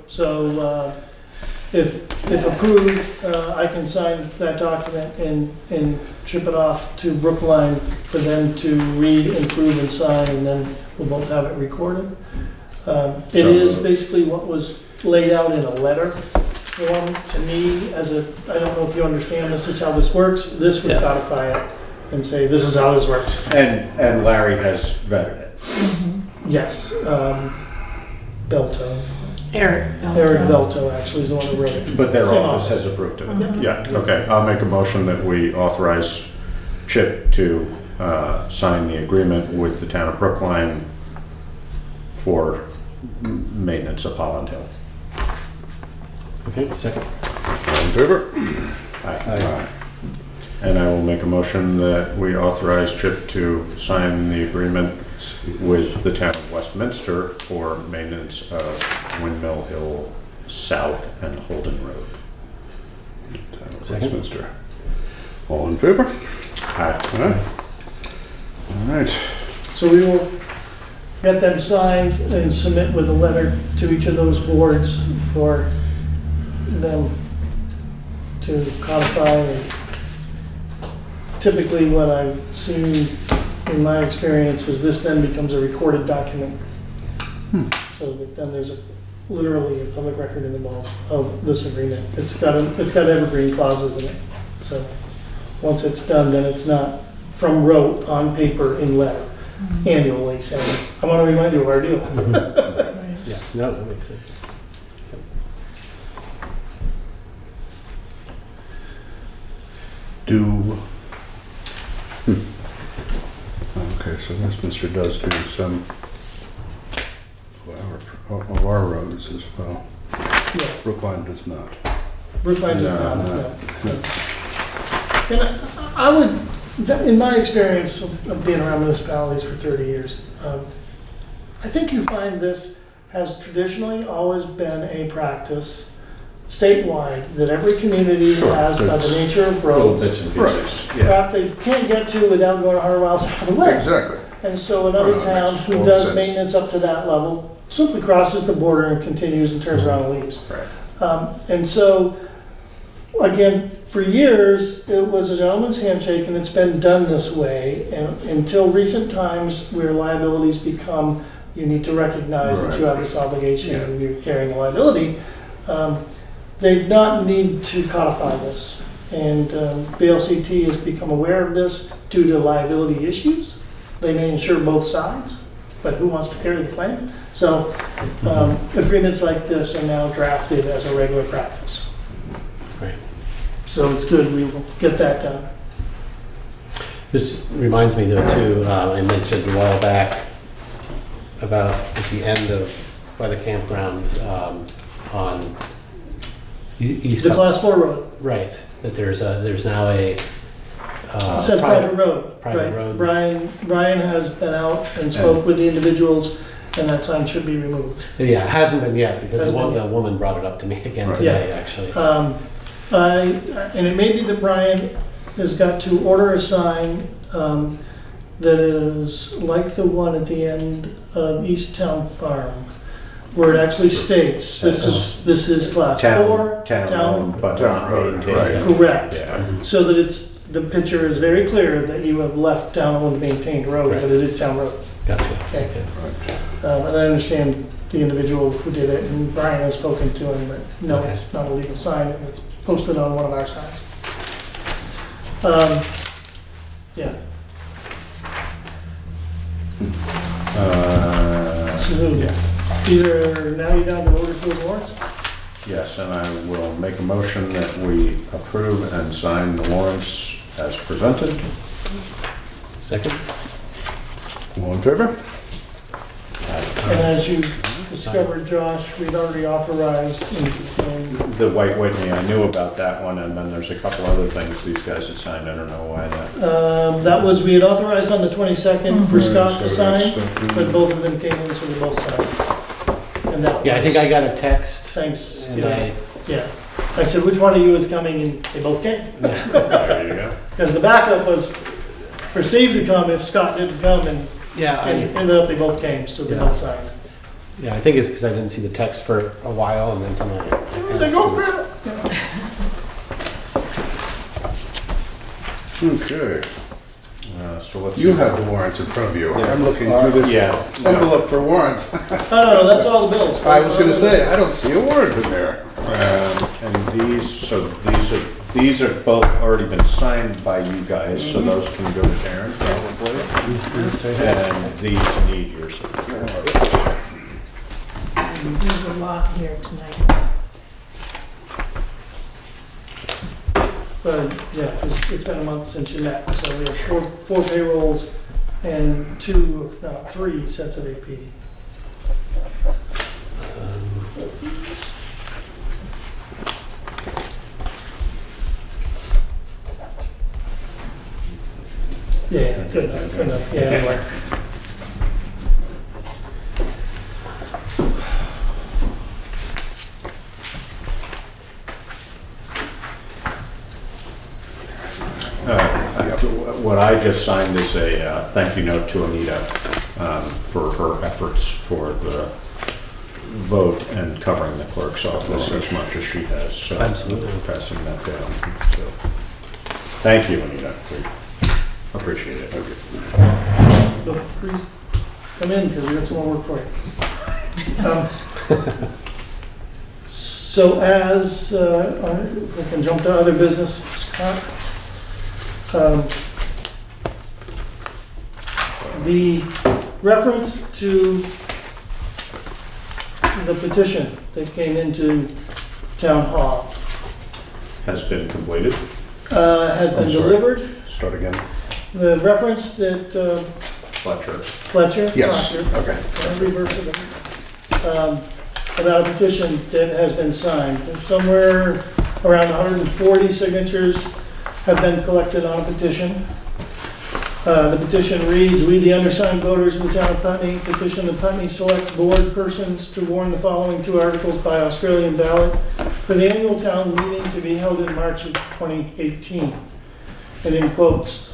if approved, I can sign that document and ship it off to Brookline for them to read, approve, and sign, and then we'll both have it recorded. It is basically what was laid out in a letter form to me I don't know if you understand, this is how this works. This would Yeah. codify it and say, this is how this works. And Larry has vetted it. Yes, Belto. Eric. Eric Belto actually is the one who wrote it. But their Same office has approved it. Yeah, okay. I'll make a motion that we authorize Chip to sign the agreement with the town of Brookline for maintenance of Holland Hill. Okay, second. All in favor? Aye. And I will make a motion that we authorize Chip to sign the agreement with the town of Westminster for maintenance of Windmill Hill South and Holden Road. Second. Westminster. All in favor? Aye. All right. So we will get them signed and submit with a letter to each of those boards for them to codify. And typically what I've seen in my experience is this then becomes a recorded document. So that then there's literally a public record in the ball of this agreement. It's got evergreen clauses in it. So once it's done, then it's not from rote on paper in letter annually saying, I want to remind you of our deal. Yeah, no, that makes sense. Okay, so Westminster does do some of our roads as well. Yes, Brookline does not. Brookline does No, not, no. no. And I would, in my experience of being around municipalities for 30 years, I think you find this has traditionally always been a practice statewide that every community Sure, has by the it's nature of Little roads. bits and pieces. Yeah. That they can't get to without going 100 miles out of the way. Exactly. And so another Oh, town makes who total does sense. maintenance up to that level simply crosses the border and continues and turns around and leaves. Right. And so, again, for years, it was a gentleman's handshake and it's been done this way. And until recent times where liabilities become, you need to recognize that you have this obligation and you're carrying a liability, they've not needed to codify this. And the LCT has become aware of this due to liability issues. They may insure both sides, but who wants to carry the claim? So agreements like this are now drafted as a regular practice. Right. So it's good, we will get that done. This reminds me though too, I mentioned a while back about at the end of, by the campground on East. The class 4 road, Right, that there's now a. it says private road. Private Right. road. Brian has been out and spoke with the individuals, and that sign should be removed. Yeah, it hasn't been yet because Hasn't been the woman brought it up to me again Right. today, actually. And it may be that Brian has got to order a sign that is like the one at the end of East Town Farm, where it actually states, this is class 4, Town, but Town road, maintained. right. correct. Yeah. So that the picture is very clear that you have left town-owned maintained road, Right. but it is town road. Gotcha. Okay. Okay. And I understand the individual who did it, and Brian has spoken to him, but no, Okay. it's not a legal sign, and it's posted on one of our signs. Yeah, so these are, now you're down to voters for the warrants? Yes, and I will make a motion that we approve and sign the warrants as presented. Second? All in favor? And as you discovered, Josh, we'd already authorized, The White Whitney, I knew about that one, and then there's a couple other things these guys had signed. I don't know why that. that was, we had authorized on the 22nd for Scott to So sign, that's- but both of them came in, so we both signed. And that Yeah, I think I got a text. Thanks, And yeah, yeah. I said, which one of you is coming, and they both came. There you go. Because the backup was for Steve to come if Scott didn't come, and Yeah, ended up they both came, so they both signed. yeah, I think it's because I didn't see the text for a while, and then somehow. I was like, oh, crap. Okay. So let's. You have the warrants in front of you. Yeah. I'm looking through this Yeah. envelope for warrants. No, that's all the bills. I was gonna say, I don't see a warrant in there. And these are both already been signed by you guys, so those can go to Karen probably. And these need your signature. There's a lot here tonight. But, yeah, it's been a month since you met, so we have four payrolls and 2, if not 3 sets of AP. Yeah, good enough, yeah, anyway. What I just signed is a thank you note to Anita for her efforts for the vote and covering the clerk's office as much as she has. So Absolutely. we're passing that down. So, thank you, Anita. We appreciate it. So please come in, because we got some more work for you. So as, if we can jump to other business, Scott. The reference to the petition that came into Town Hall Has been completed. has been I'm sorry. delivered. Start again. The reference that Fletcher. Fletcher, Yes, Proctor, okay. and reverse it, about a petition that has been signed. And somewhere around 140 signatures have been collected on a petition. The petition reads, "We, the undersigned voters of the town of Putney, petition the Putney Selectboard persons to warn the following 2 articles by Australian ballot for the annual town meeting to be held in March of 2018." And in quotes,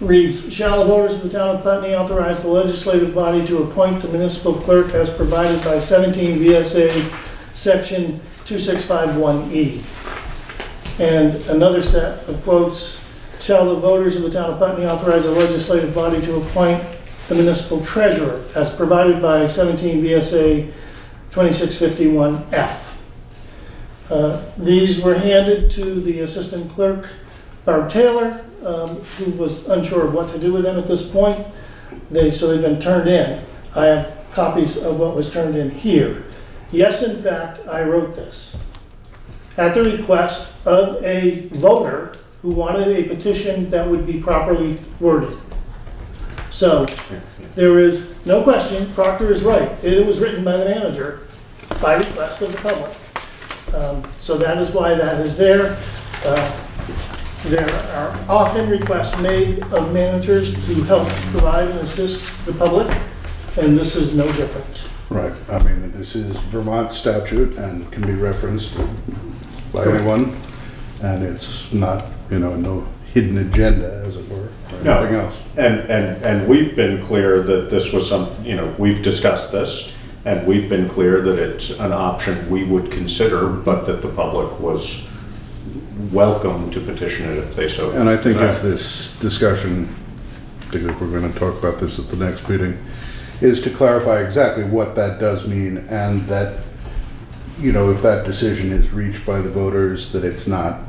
reads, "Shall the voters of the town of Putney authorize the legislative body to appoint the municipal clerk as provided by 17 VSA section 2651E." And another set of quotes, "Shall the voters of the town of Putney authorize the legislative body to appoint the municipal treasurer as provided by 17 VSA 2651F." These were handed to the assistant clerk, Barb Taylor, who was unsure of what to do with them at this point. So they've been turned in. I have copies of what was turned in here. Yes, in fact, I wrote this at the request of a voter who wanted a petition that would be properly worded. So there is no question, Proctor is right. It was written by the manager by request of the public. So that is why that is there. There are often requests made of managers to help provide and assist the public, and this is no different. Right, I mean, this is Vermont statute and can be referenced by anyone, and it's not, no hidden agenda, as it were, or No. anything else. And we've been clear that this was we've discussed this, and we've been clear that it's an option we would consider, but that the public was welcome to petition it if they so. And I think desire. as this discussion, particularly if we're going to talk about this at the next meeting, is to clarify exactly what that does mean, and that, you know, if that decision is reached by the voters, that it's not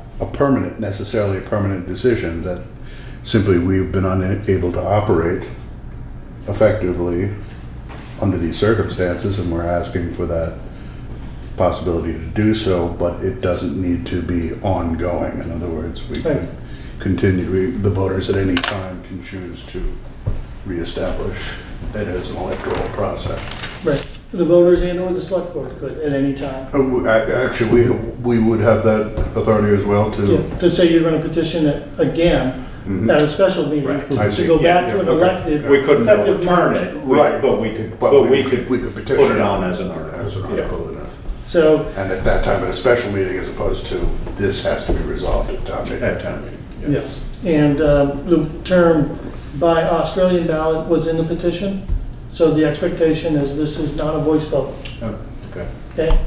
necessarily a permanent decision, that simply we've been unable to operate effectively under these circumstances, and we're asking for that possibility to do so, but it doesn't need to be ongoing. In other words, we Right. could continue, the voters at any time can choose to reestablish it as an electoral process. Right. The voters and or the select board could at any time. Actually, we would have that authority as well Yeah, to. to say you're gonna petition it again Mhm. at a special meeting, Right. I to see. go back Yeah, to an okay. elected. We couldn't effective overturn March. it, Right. but we could put petition it on as an article. As an article in a. So, And at that time, at a special meeting, as opposed to, this has to be resolved at town meeting. At town meeting. yes. And the term by Australian ballot was in the petition, so the expectation is this is not a voice vote, Oh, okay. okay?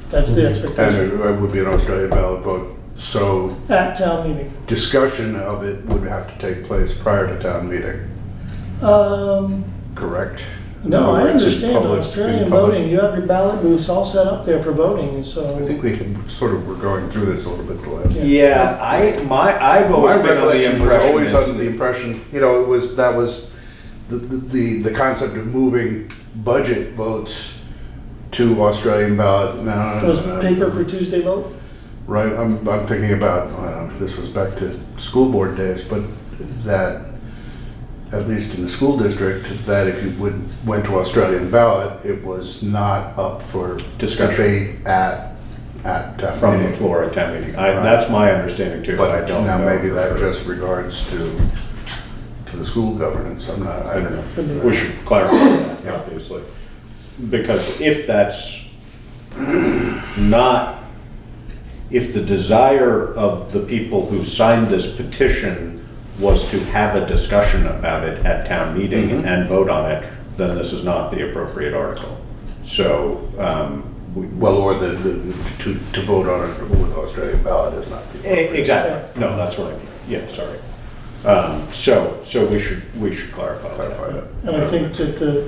That's the And expectation. it would be an Australian ballot vote, so At town meeting. discussion of it would have to take place prior to town meeting, correct? In No, other I words, in understand public- Australian in public- voting, you have your ballot booths all set up there for voting, and so. I think we were going through this a little bit the last. Yeah, I've always My been on the recollection was impression. always is under the that- impression, you know, that was the concept of moving budget votes to Australian ballot. No, Was paper for Tuesday vote? Right, I'm thinking about, this was back to school board days, but that, at least in the school district, that if you went to Australian ballot, it was not up for Discussion. debate at town From the meeting. floor at town meeting. That's my understanding too, but I But don't know. now maybe for that sure. just regards to the school governance, I don't know. We should clarify that, obviously. Because if that's not, if the desire of the people who signed this petition was to have a discussion about it at town meeting Mhm. and vote on it, then this is not the appropriate article. So, Well, or to vote on it with Australian ballot is not. exactly. No, that's what I mean. Yeah, sorry. So we should clarify Clarify that. that. And I think that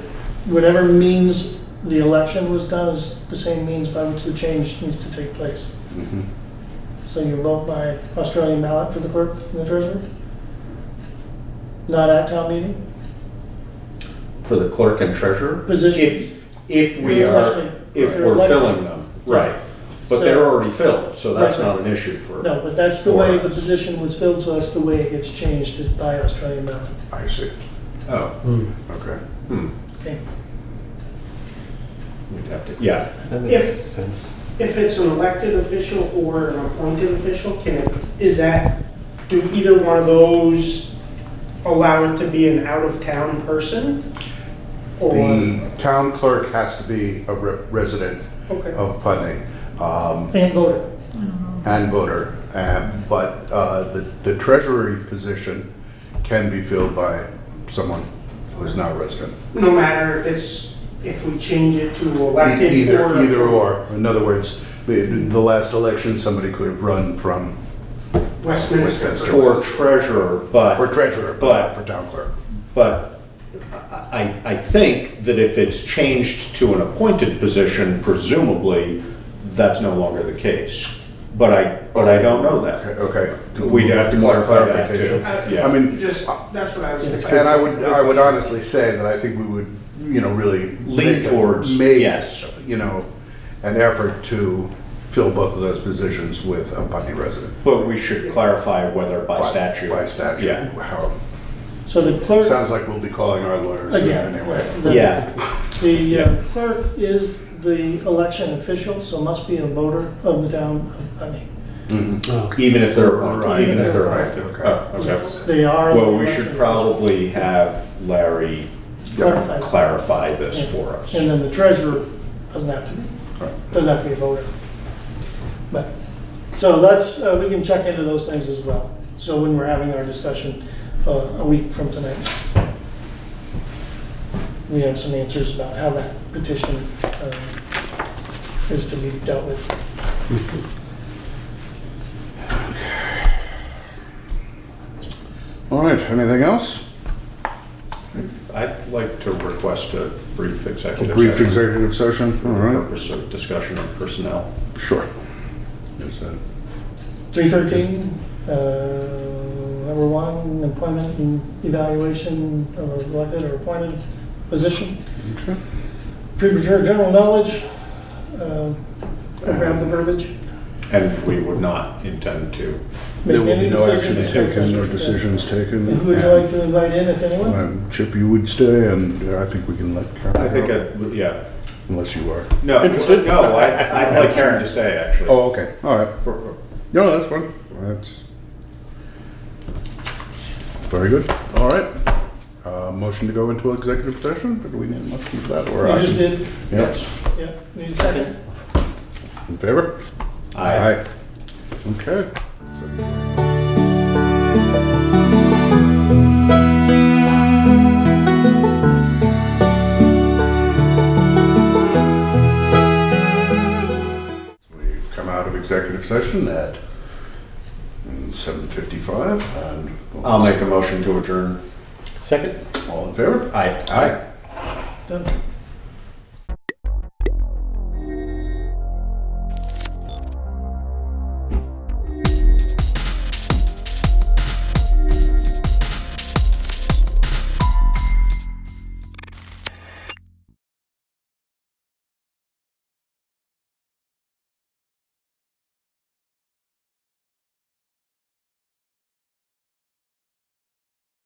whatever means the election was done is the same means by which the change needs to take place. Mhm. So you vote by Australian ballot for the clerk and the treasurer? Not at town meeting? For the clerk and treasurer? Positions. If we You're are, elected. if You're we're elected. filling them, right. But So- they're already filled, so that's Right. not an issue for. No, but that's the way for the us. position was filled, so that's the way it gets changed, is by Australian ballot. I see, Oh, okay. Okay. we'd have to, yeah. That makes If- sense. If it's an elected official or an appointed official, do either one of those allow it to be an out-of-town person? Or, The town clerk has to be a resident okay, of Putney. And voter. And voter, but the treasury position can be filled by someone who's not a resident. no matter if we change it to elected or. Either or. In other words, in the last election, somebody could have run from Westminster. Westminster. For treasurer, for but, treasurer, but not for town clerk. but I think that if it's changed to an appointed position, presumably, that's no longer the case. But I don't know that. Okay. We'd have to More clarify that too. clarification. Yeah. I mean, Just, that's what I was thinking. and I would honestly say that I think we would, really Lean towards, make, yes. An effort to fill both of those positions with a Putney resident. But we should clarify whether by statute. By statute. Yeah. How, So the clerk, sounds like we'll be calling our lawyers soon again, anyway. Yeah. the clerk is the election official, so must be a voter of the town of Putney. Mhm. Oh. Even if they're, Right. even if they're. Right, okay. Oh, okay. They are. Well, the we election should official. probably have Larry Clarify. clarify this Yeah. for us. And then the treasurer doesn't have to be, Right. doesn't have to be a voter. But, so that's, we can check into those things as well. So when we're having our discussion a week from tonight, we have some answers about how that petition is to be dealt with. All right, anything else? I'd like to request a brief executive Brief session executive session, all for the right, purpose of discussion of personnel. sure. Is that 313, number 1, employment and evaluation of an elected or appointed position. okay? Premature general knowledge, I'll grab the verbiage. And we would not intend to. There will Make be any no action decisions. taken, no decisions taken. And who would you like to invite in, if anyone? Chip, you would stay, and I think we can let Karen. I think, go, yeah. Unless you are. No, Interested? no, I'd like Karen to stay, actually. Oh, okay, all right. For- No, that's fine. That's very good. All right. Motion to go into executive session, but do we need a motion for that? Or You just did, Yes. yeah, need a second? In favor? Aye. Okay. We've come out of executive session at 7:55, and I'll make a motion to adjourn. Second? all in favor? Aye. Aye. Done.